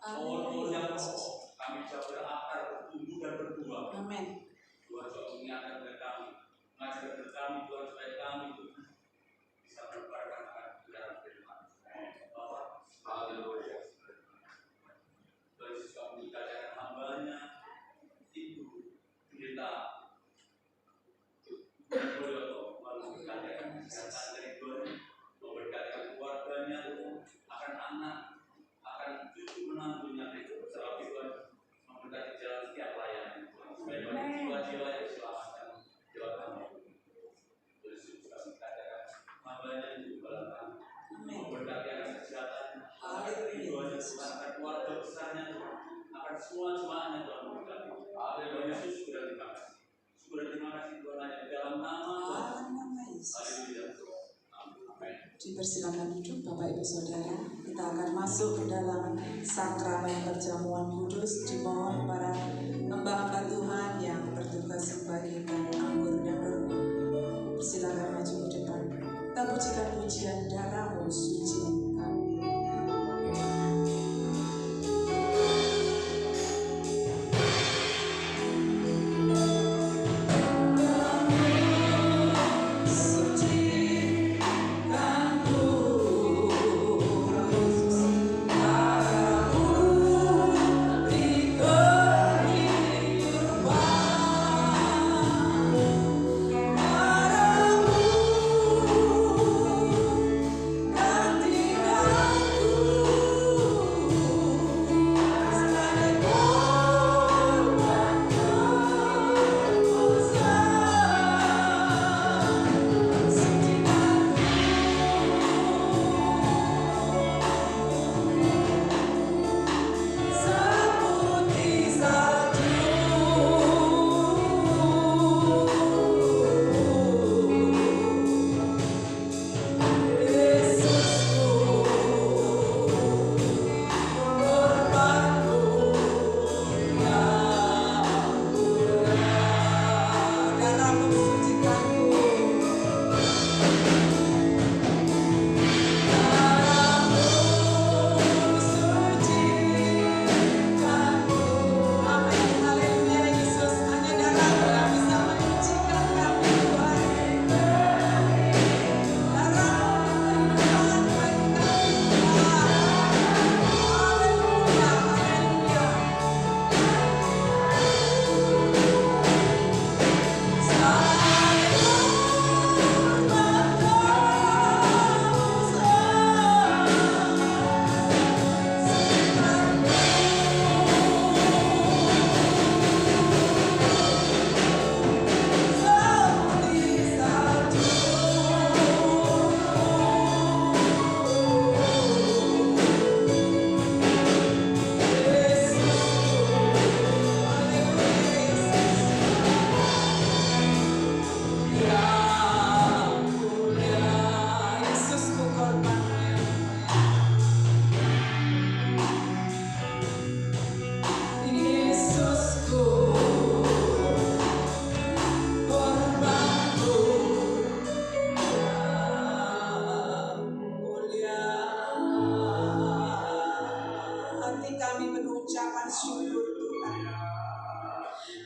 Pohon-pohon yang kokoh, kami bisa berakar, bertumbuh dan berbuah. Amin. Tuhan juga mengingatkan kepada kami, mengajar kepada kami, Tuhan, supaya kami bisa berbareng dalam firman. Bapak, haleluya. Tuhan Yesus juga mengingatkan hamba-Nya, Ibu Pendeta Mulyoto, memberkati kesehatan dari Tuhan, memberkati keluarganya, akan anak, akan cucu menantunya, sebab Tuhan memberkati jalan setiap layanan, supaya banyak jiwa-jiwa yang diselamatkan lewat kami. Terus juga mengingatkan hamba-Nya itu belakang, memberkati anak kesehatan, jiwanya Tuhan, akan keluarga besarnya, akan semua jemaahnya Tuhan memberkati. Tuhan Yesus sudah terima kasih. Sudah terima kasih Tuhan hanya di dalam nama Yesus. Dipersilakan duduk Bapak Ibu Saudara. Kita akan masuk ke dalam sakramen perjamuan kudus. Dimohon para hamba-hamba Tuhan yang bertugas membagikan anggur dan roti, persilakan maju ke depan. Kita pujikan pujian Darah-Mu Suci Kami.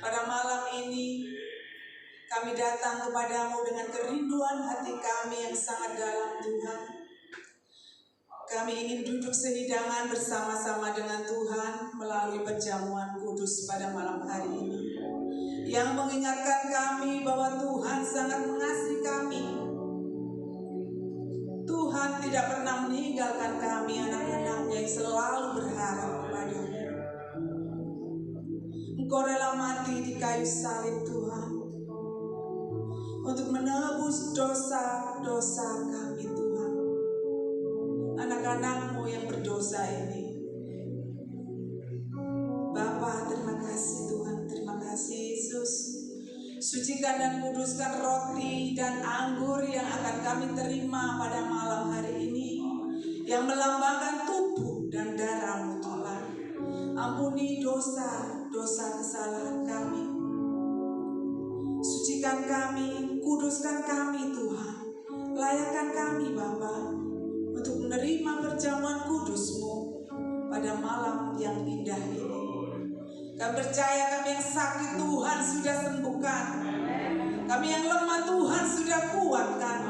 Pada malam ini kami datang kepadamu dengan kerinduan hati kami yang sangat dalam Tuhan. Kami ingin duduk sehidangan bersama-sama dengan Tuhan melalui perjamuan kudus pada malam hari ini, yang mengingatkan kami bahwa Tuhan sangat mengasihi kami. Tuhan tidak pernah meninggalkan kami anak-anaknya yang selalu berharap kepada-Mu. Engkau rela mati di kayu salib Tuhan untuk menebus dosa-dosa kami Tuhan, anak-anak-Mu yang berdosa ini. Bapa, terima kasih Tuhan, terima kasih Yesus. Sucikan dan kuduskan roti dan anggur yang akan kami terima pada malam hari ini, yang melambangkan tubuh dan darah-Mu Tuhan. Ampuni dosa-dosa kesalahan kami. Sucikan kami, kuduskan kami Tuhan. Layakkan kami Bapa untuk menerima perjamuan kudus-Mu pada malam yang indah ini. Kami percaya kami yang sakit Tuhan sudah sembuhkan. Kami yang lemah Tuhan sudah kuatkan.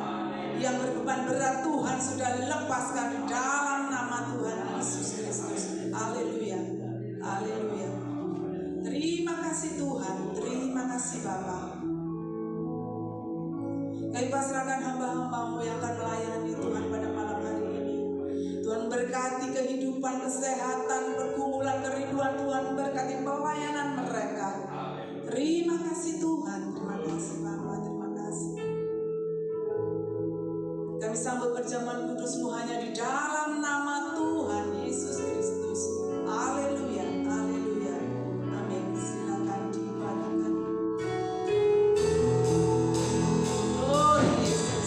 Yang berbeban berat Tuhan sudah lepaskan di dalam nama Tuhan Yesus Kristus. Haleluya. Haleluya. Terima kasih Tuhan. Terima kasih Bapa. Kami pasrahkan hamba-hamba-Mu yang akan melayani Tuhan pada malam hari ini. Tuhan berkati kehidupan, kesehatan, pergumulan, kerinduan. Tuhan berkati pelayanan mereka. Terima kasih Tuhan. Terima kasih Bapa. Terima kasih. Kami sambut perjamuan kudus-Mu hanya di dalam nama Tuhan Yesus Kristus. Haleluya. Haleluya. Amin. Silakan dibagikan. Oh Yesus.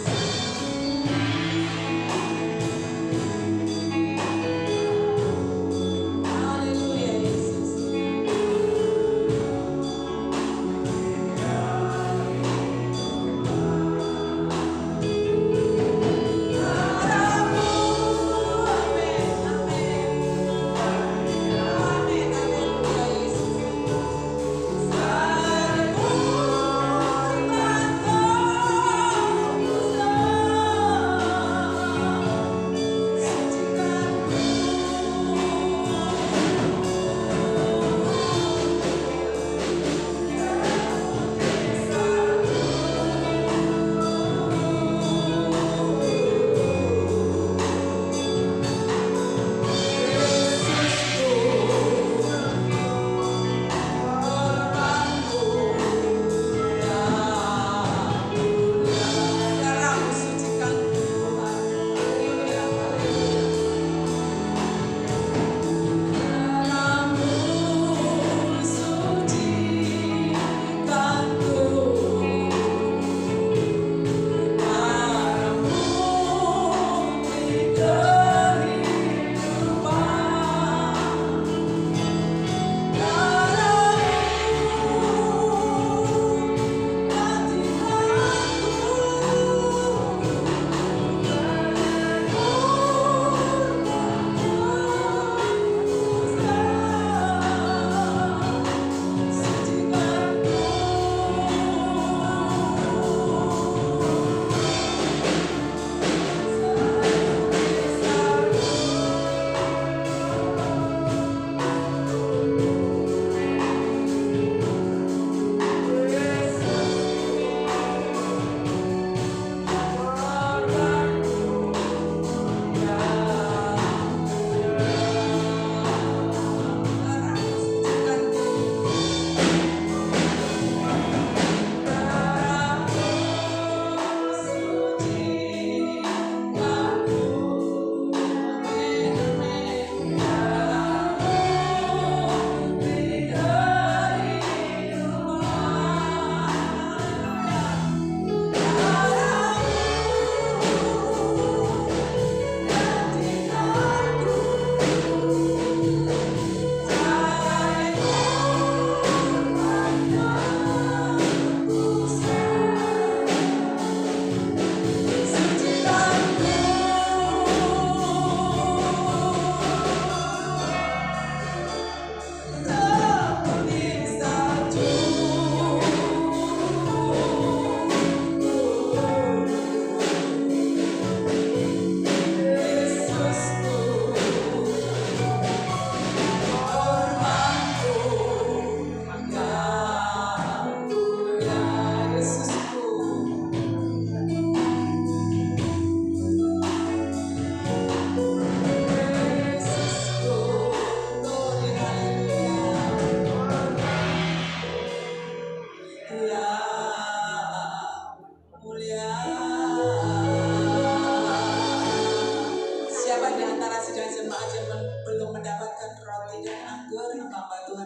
Haleluya Yesus. Amin. Amin.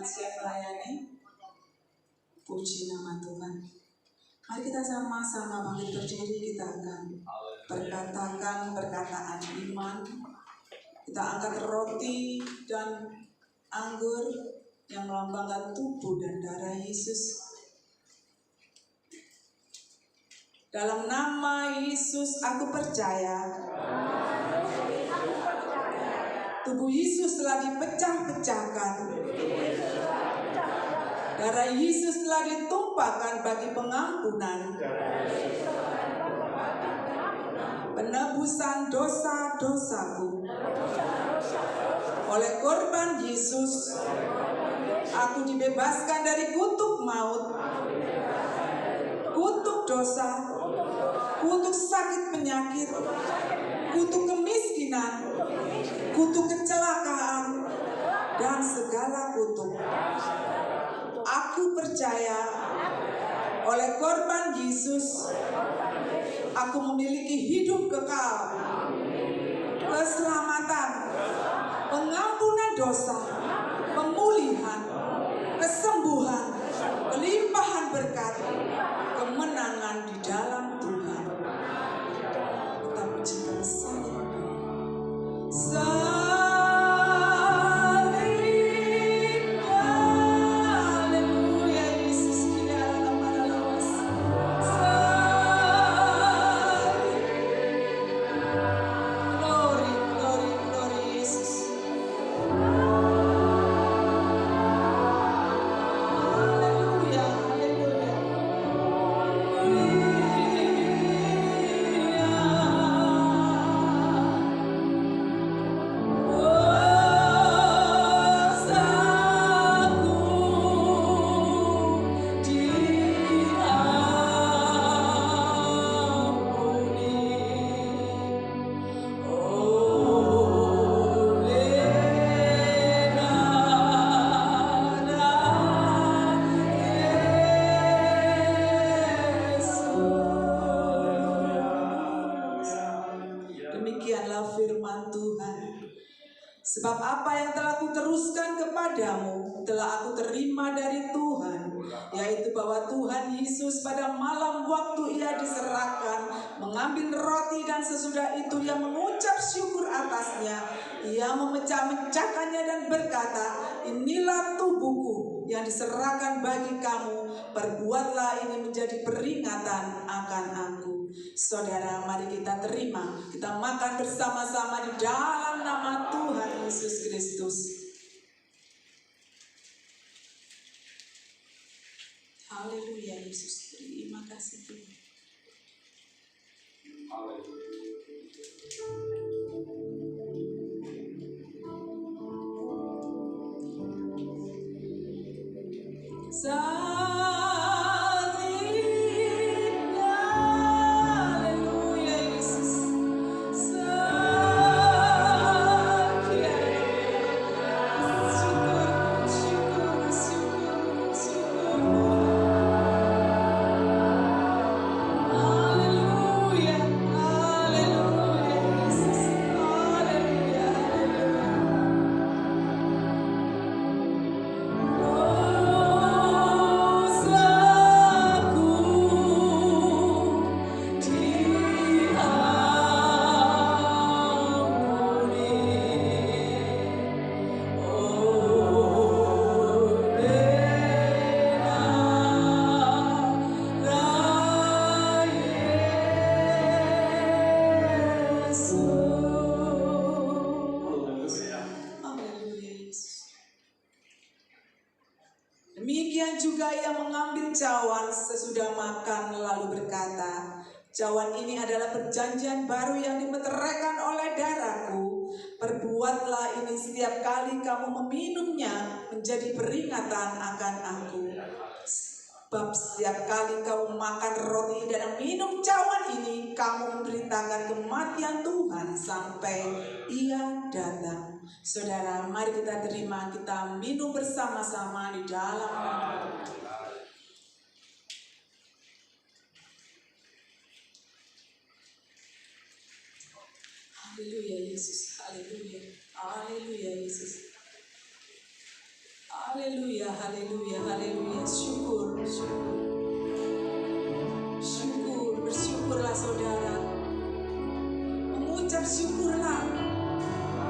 siap melayani. Puji nama Tuhan. Mari kita sama-sama bangkit berdiri, kita akan berkatakan perkataan iman. Kita angkat roti dan anggur yang melambangkan tubuh dan darah Yesus. Dalam nama Yesus aku percaya. Tubuh Yesus telah dipecah-pecahkan. Darah Yesus telah ditumpahkan bagi pengampunan, penebusan dosa-dosaku. Oleh korban Yesus, aku dibebaskan dari kutuk maut, kutuk dosa, kutuk sakit penyakit, kutuk kemiskinan, kutuk kecelakaan, dan segala kutuk. Aku percaya oleh korban Yesus, aku memiliki hidup kekal, keselamatan, pengampunan dosa, pemulihan, kesembuhan, kelimpahan berkat, kemenangan di dalam Tuhan. Kita pujikan salib. Sebab apa yang telah kuteruskan kepadamu telah aku terima dari Tuhan, yaitu bahwa Tuhan Yesus pada malam waktu ia diserahkan mengambil roti dan sesudah itu ia mengucap syukur atasnya, ia memecah-mecahkannya dan berkata, inilah tubuhku yang diserahkan bagi kamu, perbuatlah ini menjadi peringatan akan aku. Saudara, mari kita terima, kita makan bersama-sama di dalam nama Tuhan Yesus Kristus. Haleluya Yesus, terima kasih Tuhan. Demikian juga ia mengambil cawan sesudah makan lalu berkata, cawan ini adalah perjanjian baru yang dimeteraikan oleh darahku. Perbuatlah ini setiap kali kamu meminumnya menjadi peringatan akan aku. Sebab setiap kali kamu makan roti dan minum cawan ini, kamu memberitakan kematian Tuhan sampai ia datang. Saudara, mari kita terima, kita minum bersama-sama di dalam nama Tuhan. Haleluya Yesus, haleluya, haleluya Yesus, haleluya. Haleluya, haleluya, haleluya. Syukur, syukur. Syukur, bersyukurlah saudara. Mengucap syukurlah.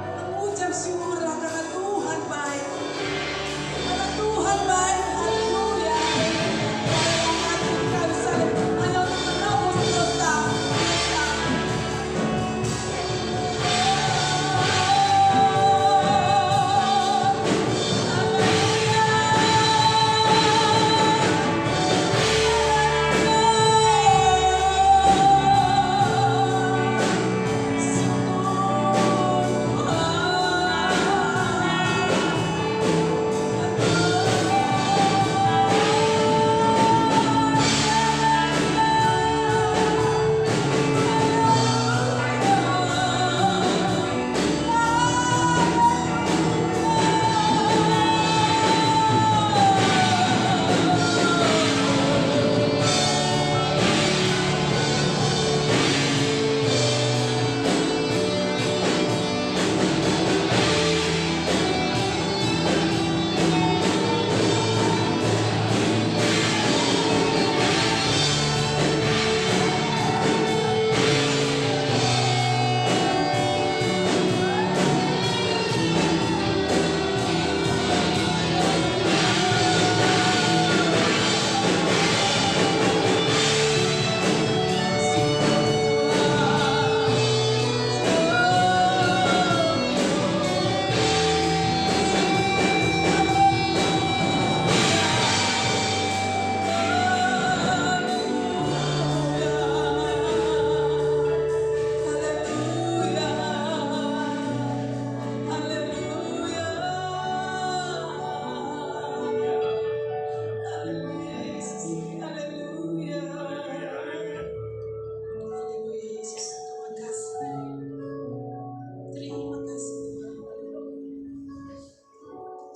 Mengucap syukurlah karena Tuhan baik. Karena Tuhan baik. Haleluya. Hati kita bisa hanya untuk menembus dosa.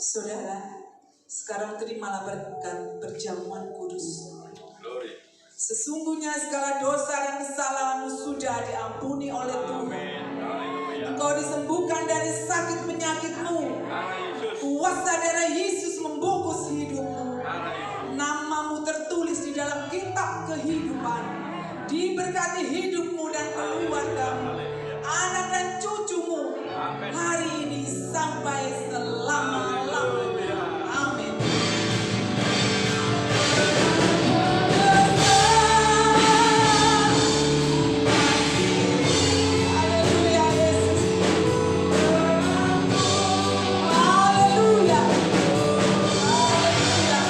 Saudara, sekarang terimalah berkat perjamuan kudus. Sesungguhnya segala dosa dan kesalahanmu sudah diampuni oleh Tuhan. Engkau disembuhkan dari sakit penyakitmu. Kuasa darah Yesus membungkus hidupmu. Namamu tertulis di dalam kitab kehidupan. Diberkati hidupmu dan keluargamu, anak dan cucumu, hari ini sampai selama-lamanya. Amin. Haleluya Yesus. Haleluya. Haleluya.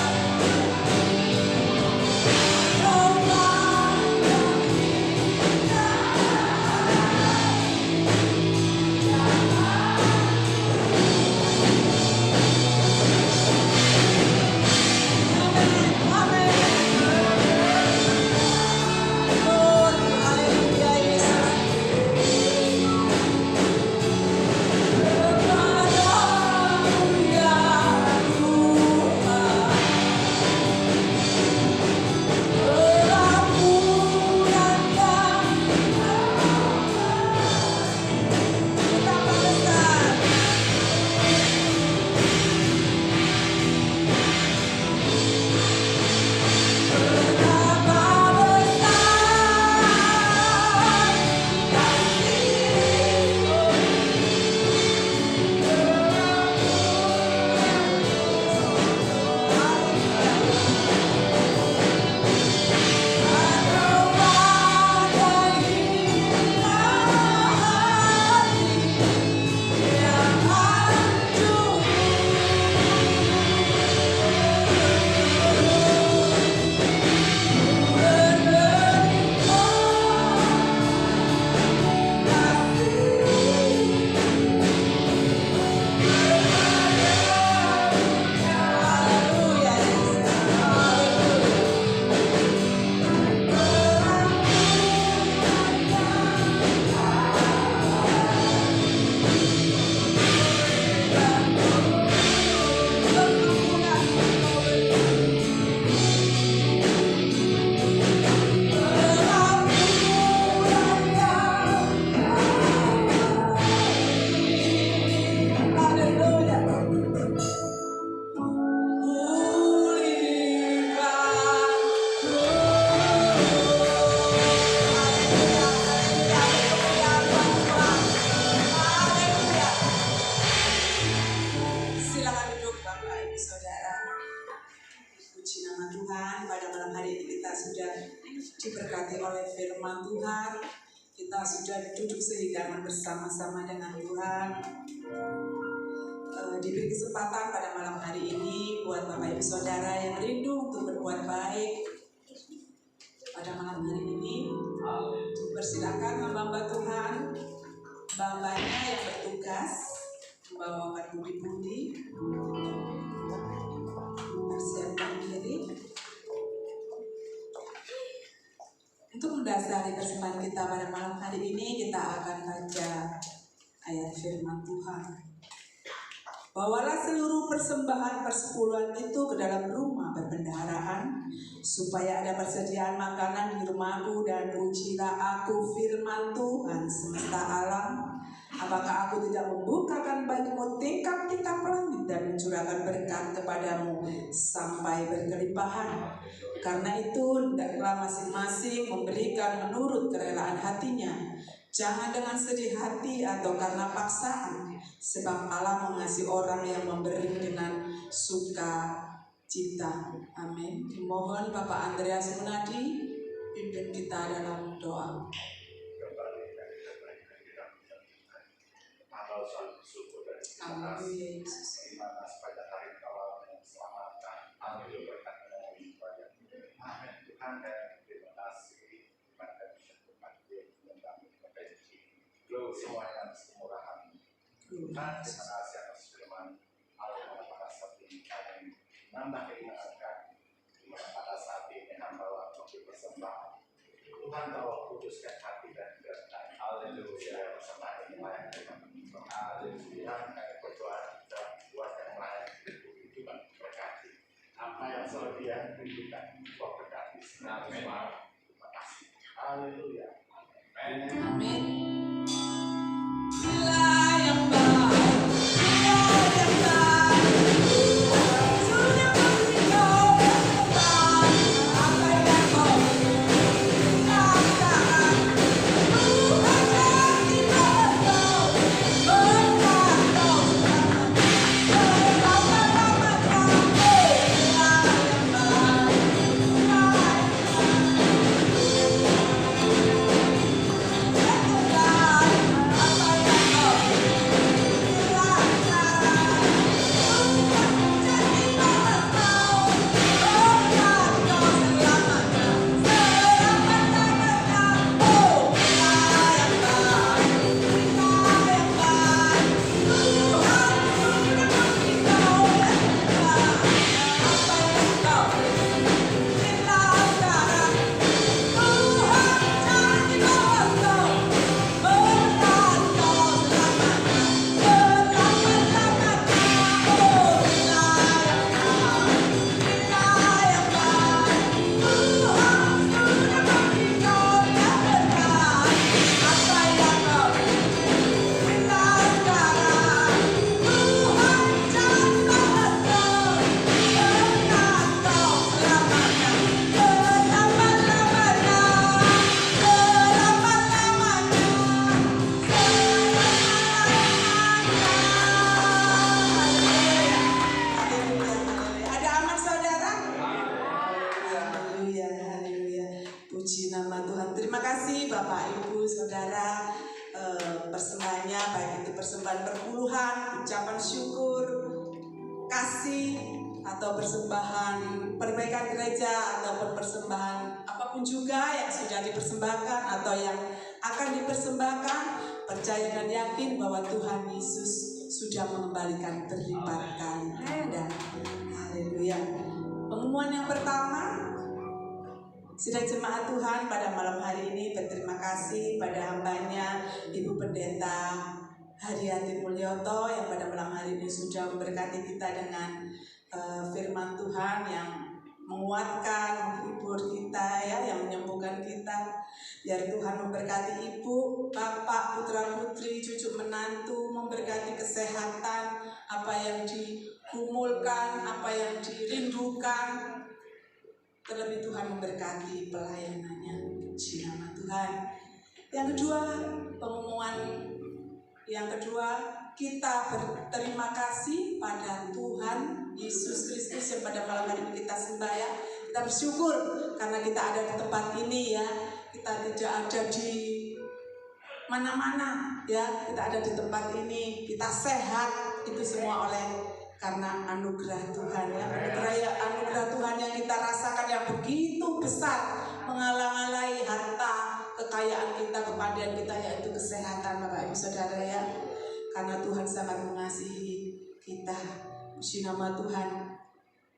diberkati oleh firman Tuhan. Kita sudah duduk sehidangan bersama-sama dengan Tuhan. Diberi kesempatan pada malam hari ini buat Bapak Ibu Saudara yang rindu untuk berbuat baik. Pada malam hari ini, persilakan hamba-hamba Tuhan, hamba-hambanya yang bertugas membawakan budi-budi, persiapkan diri. Untuk mendasari persembahan kita pada malam hari ini, kita akan baca ayat firman Tuhan. Bawalah seluruh persembahan persepuluhan itu ke dalam rumah perbendaharaan, supaya ada persediaan makanan di rumahku, dan ujilah aku firman Tuhan semesta alam. Apakah aku tidak membukakan bagimu tingkap-tingkap langit dan mencurahkan berkat kepadamu sampai berkelimpahan? Karena itu hendaklah masing-masing memberikan menurut kerelaan hatinya, jangan dengan sedih hati atau karena paksaan, sebab Allah mengasihi orang yang memberi dengan sukacita. Amin. Dimohon Bapak Andreas Munadi pimpin kita dalam doa. Haleluya Yesus. Terima kasih pada hari kau yang selamatkan. Haleluya berkat melalui ibadah. Amin. Tuhan terima kasih. Terima kasih Tuhan yang kami membenci. Semua yang kemurahan. Tuhan terima kasih atas firman Allah pada saat ini kami menambah keinginan kami. Pada saat ini hamba waktu bersembahan. Tuhan tolong kuduskan hati dan pikiran. Haleluya. Persembahan ini layak terima. Haleluya. Kami berdoa dan buat yang lain Tuhan berkati. Apa yang selalu dia rindukan Tuhan berkati. Terima kasih. Haleluya. Amin. Bila yang baik, bila yang baik, sudah beritahu tentang apa yang kau lakukan. Tuhan yang dibalas kau, berkat kau selama-lamanya. Bila yang baik, persembahannya, baik itu persembahan perpuluhan, ucapan syukur, kasih, atau persembahan perbaikan gereja, ataupun persembahan apapun juga yang sudah dipersembahkan atau yang akan dipersembahkan, percaya dan yakin bahwa Tuhan Yesus sudah mengembalikan berlipat kali ganda. Haleluya. Pengumuman yang pertama, sidang jemaat Tuhan pada malam hari ini berterima kasih pada hambanya Ibu Pendeta Haryati Mulyoto yang pada malam hari ini sudah memberkati kita dengan firman Tuhan yang menguatkan, menghibur kita ya, yang menyembuhkan kita. Biar Tuhan memberkati ibu, bapak, putra putri, cucu menantu, memberkati kesehatan, apa yang digumulkan, apa yang dirindukan. Terlebih Tuhan memberkati pelayanannya. Puji nama Tuhan. Yang kedua, pengumuman yang kedua, kita berterima kasih pada Tuhan Yesus Kristus yang pada malam hari ini kita sembah ya. Kita bersyukur karena kita ada di tempat ini ya. Kita tidak ada di mana-mana ya. Kita ada di tempat ini. Kita sehat itu semua oleh karena anugerah Tuhan ya. Anugerah Tuhan yang kita rasakan yang begitu besar, menghalang-halangi harta kekayaan kita, kepaduan kita, yaitu kesehatan Bapak Ibu Saudara ya. Karena Tuhan sangat mengasihi kita. Puji nama Tuhan.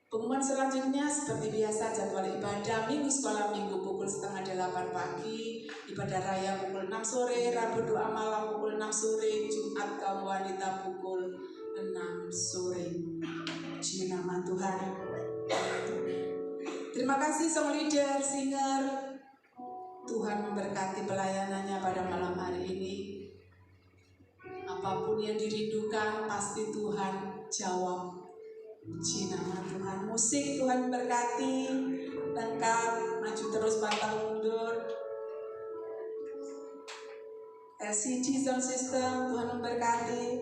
Pengumuman selanjutnya seperti biasa, jadwal ibadah Minggu sekolah Minggu pukul 7:30 pagi, ibadah raya pukul 6 sore, Rabu doa malam pukul 6 sore, Jumat kaum wanita pukul 6 sore. Puji nama Tuhan. Terima kasih song leader, singer. Tuhan memberkati pelayanannya pada malam hari ini. Apapun yang dirindukan pasti Tuhan jawab. Puji nama Tuhan. Musik Tuhan berkati, lengkap, maju terus pantang mundur. LCD sound system Tuhan memberkati,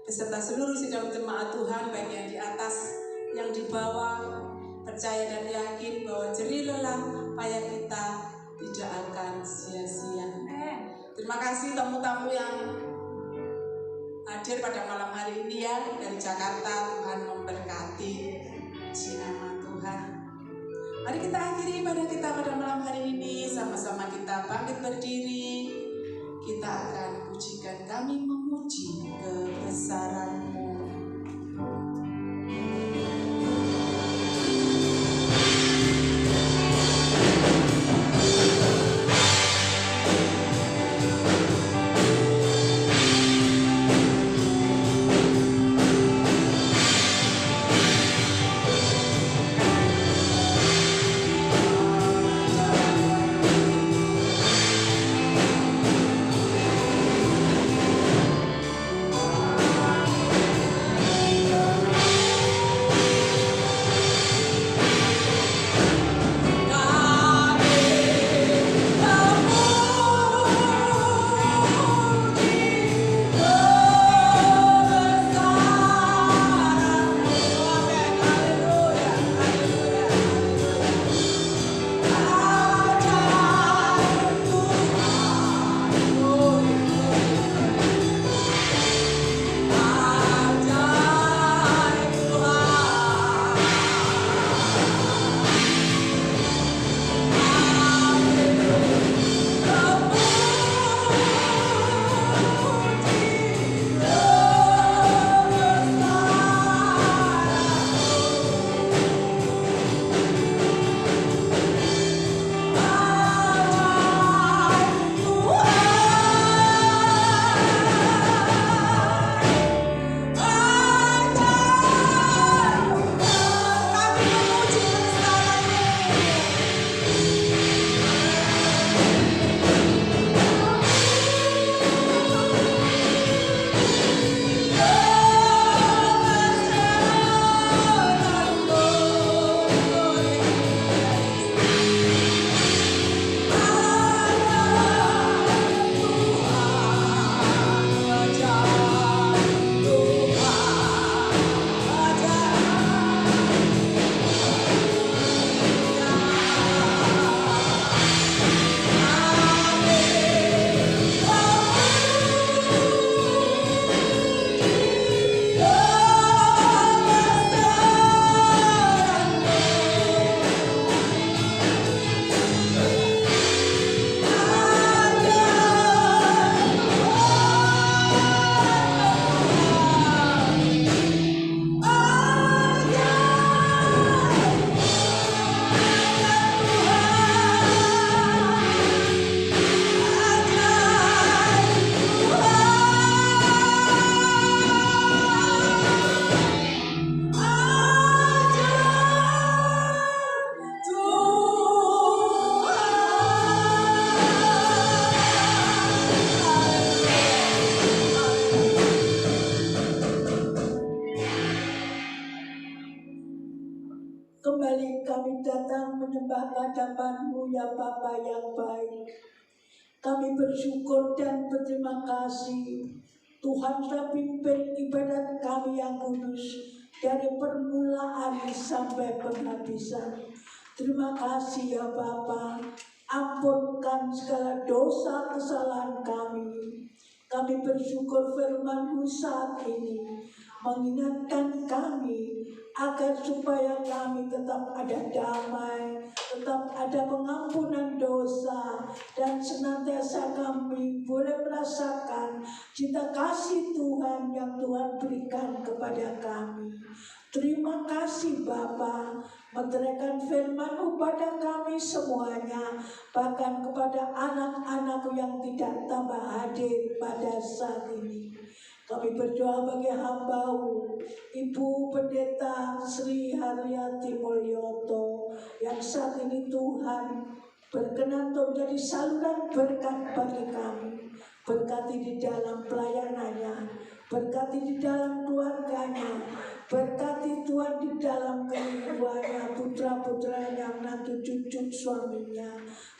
beserta seluruh sidang jemaat Tuhan, baik yang di atas, yang di bawah. Percaya dan yakin bahwa jerih lelah payah kita tidak akan sia-sia. Terima kasih tamu-tamu yang hadir pada malam hari ini ya, dari Jakarta. Tuhan memberkati. Puji nama Tuhan. Mari kita akhiri ibadah kita pada malam hari ini. Sama-sama kita bangkit berdiri. Kita akan pujikan, kami memuji kebesaran-Mu. Kembali kami datang menyembah hadapan-Mu ya Bapa yang baik. Kami bersyukur dan berterima kasih Tuhan telah pimpin ibadat kami yang kudus dari permulaan sampai penghabisan. Terima kasih ya Bapa, ampunkan segala dosa kesalahan kami. Kami bersyukur firman-Mu saat ini mengingatkan kami agar supaya kami tetap ada damai, tetap ada pengampunan dosa, dan senantiasa kami boleh merasakan cinta kasih Tuhan yang Tuhan berikan kepada kami. Terima kasih Bapa, meteraikan firman-Mu pada kami semuanya, bahkan kepada anak-anak yang tidak tambah hadir pada saat ini. Kami berdoa bagi hamba-Mu, Ibu Pendeta Sri Haryati Mulyoto, yang saat ini Tuhan berkenan untuk menjadi saluran berkat bagi kami. Berkati di dalam pelayanannya, berkati di dalam keluarganya, berkati Tuhan di dalam kehidupannya, putra-putranya, menantu cucu suaminya.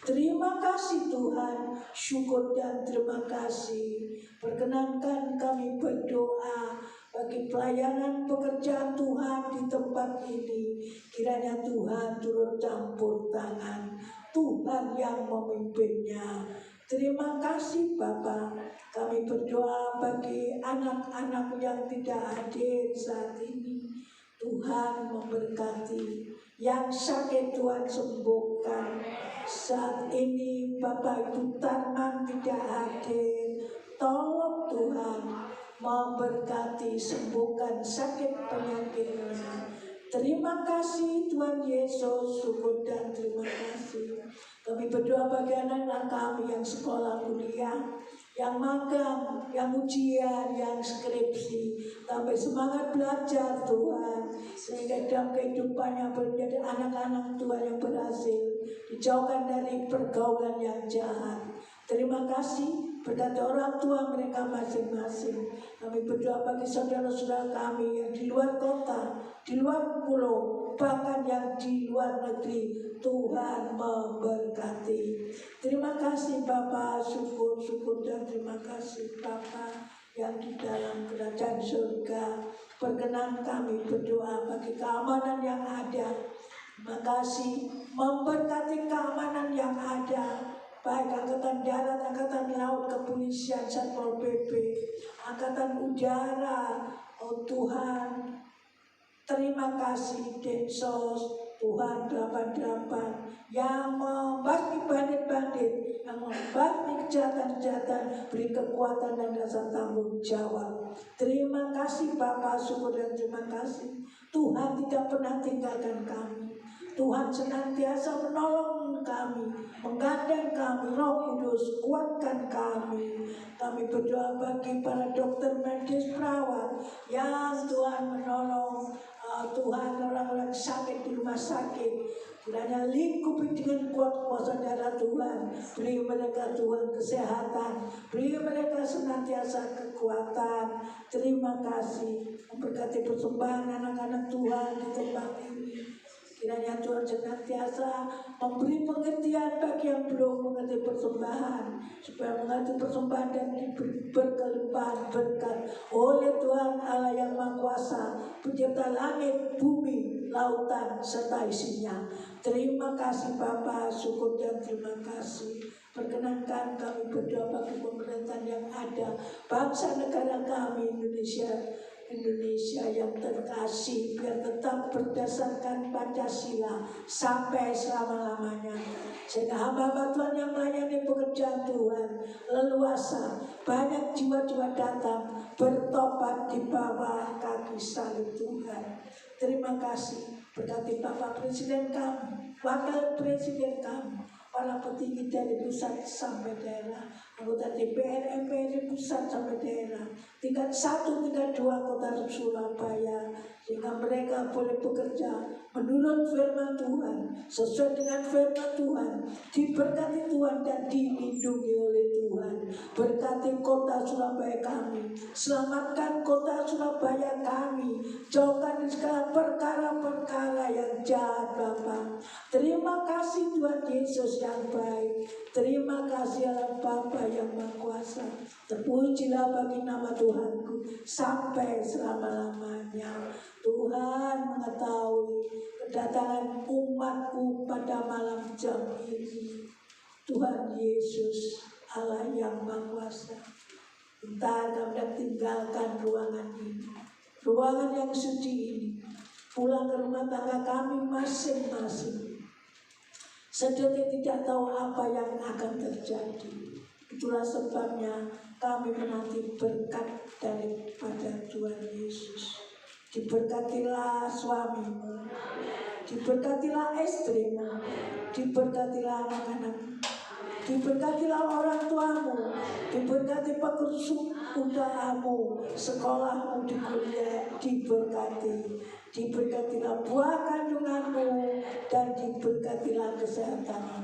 Terima kasih Tuhan, syukur dan terima kasih. Perkenankan kami berdoa bagi pelayanan pekerjaan Tuhan di tempat ini. Kiranya Tuhan turut campur tangan, Tuhan yang memimpinnya. Terima kasih Bapa. Kami berdoa bagi anak-anak yang tidak hadir saat ini. Tuhan memberkati, yang sakit Tuhan sembuhkan. Saat ini Bapak Ibu Tarman tidak hadir. Tolong Tuhan memberkati, sembuhkan sakit penyakitnya. Terima kasih Tuhan Yesus, syukur dan terima kasih. Kami berdoa bagi anak-anak kami yang sekolah kuliah, yang magang, yang ujian, yang skripsi. Kami semangat belajar Tuhan, sehingga dalam kehidupannya menjadi anak-anak Tuhan yang berhasil, dijauhkan dari pergaulan yang jahat. Terima kasih, berkati orang tua mereka masing-masing. Kami berdoa bagi saudara-saudara kami yang di luar kota, di luar pulau, bahkan yang di luar negeri. Tuhan memberkati. Terima kasih Bapa, syukur dan terima kasih Bapa yang di dalam kerajaan surga. Perkenan kami berdoa bagi keamanan yang ada. Terima kasih, memberkati keamanan yang ada, baik Angkatan Darat, Angkatan Laut, Kepolisian, Satpol PP, Angkatan Udara. Oh Tuhan, terima kasih Densos, Tuhan 88 yang membasmi bandit-bandit, yang membasmi kejahatan-kejahatan, beri kekuatan dan rasa tanggung jawab. Terima kasih Bapak, syukur dan terima kasih. Tuhan tidak pernah tinggalkan kami. Tuhan senantiasa menolong kami, menggandeng kami. Roh Kudus kuatkan kami. Kami berdoa bagi para dokter medis, perawat yang Tuhan menolong. Tuhan, orang-orang sakit di rumah sakit, kiranya lingkupi dengan kuat kuasa darah Tuhan. Beri mereka Tuhan kesehatan, beri mereka senantiasa kekuatan. Terima kasih, memberkati persembahan anak-anak Tuhan di tempat ini. Kiranya Tuhan senantiasa memberi pengertian bagi yang belum mengerti persembahan, supaya mengerti persembahan dan diberi berkelimpahan berkat oleh Tuhan Allah yang Maha Kuasa, pencipta langit, bumi, lautan, serta isinya. Terima kasih Bapa, syukur dan terima kasih. Perkenankan kami berdoa bagi pemerintahan yang ada, bangsa negara kami Indonesia yang terkasih, biar tetap berdasarkan Pancasila sampai selama-lamanya. Sehingga hamba-hamba Tuhan yang melayani pekerjaan Tuhan leluasa, banyak jiwa-jiwa datang bertobat di bawah kaki salib Tuhan. Terima kasih, berkati Bapak Presiden kami, Wakil Presiden kami, para petinggi dari pusat sampai daerah, anggota DPR, MPR dari pusat sampai daerah, tingkat 1, tingkat 2 kota Surabaya, sehingga mereka boleh bekerja menurut firman Tuhan, sesuai dengan firman Tuhan, diberkati Tuhan dan dilindungi oleh Tuhan. Berkati kota Surabaya kami, selamatkan kota Surabaya kami, jauhkan dari segala perkara-perkara yang jahat Bapa. Terima kasih Tuhan Yesus yang baik. Terima kasih Allah Bapa yang Maha Kuasa. Terpujilah bagi nama Tuhan. Tuhanku, sampai selama-lamanya. Tuhan mengetahui kedatangan umatmu pada malam jam ini. Tuhan Yesus, Allah yang Maha Kuasa, bentar kami tinggalkan ruangan ini, ruangan yang suci ini, pulang ke rumah tangga kami masing-masing. Sedetik tidak tahu apa yang akan terjadi. Itulah sebabnya kami menanti berkat daripada Tuhan Yesus. Diberkatilah suamimu, diberkatilah istrimu, diberkatilah anak-anakmu, diberkatilah orang tuamu, diberkati pekerjaanmu, sekolahmu di kuliah diberkati, diberkatilah buah kandunganmu, dan diberkatilah kesehatanmu.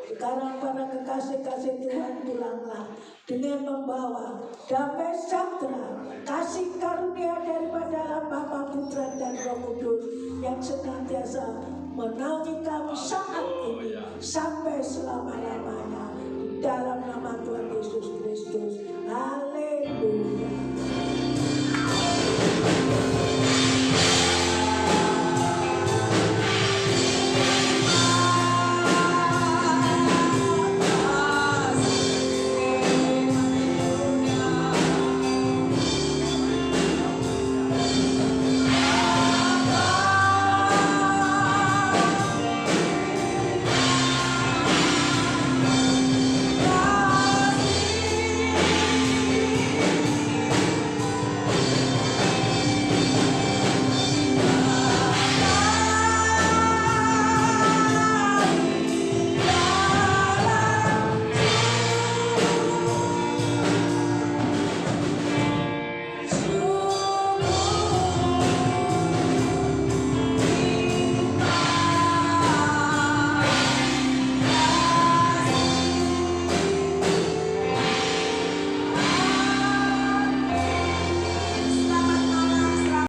Sekarang para kekasih-kasih Tuhan, pulanglah dengan membawa damai sejahtera, kasih karunia daripada Bapa, Putra, dan Roh Kudus yang senantiasa menaungi kami saat ini sampai selama-lamanya. Dalam nama Tuhan Yesus Kristus.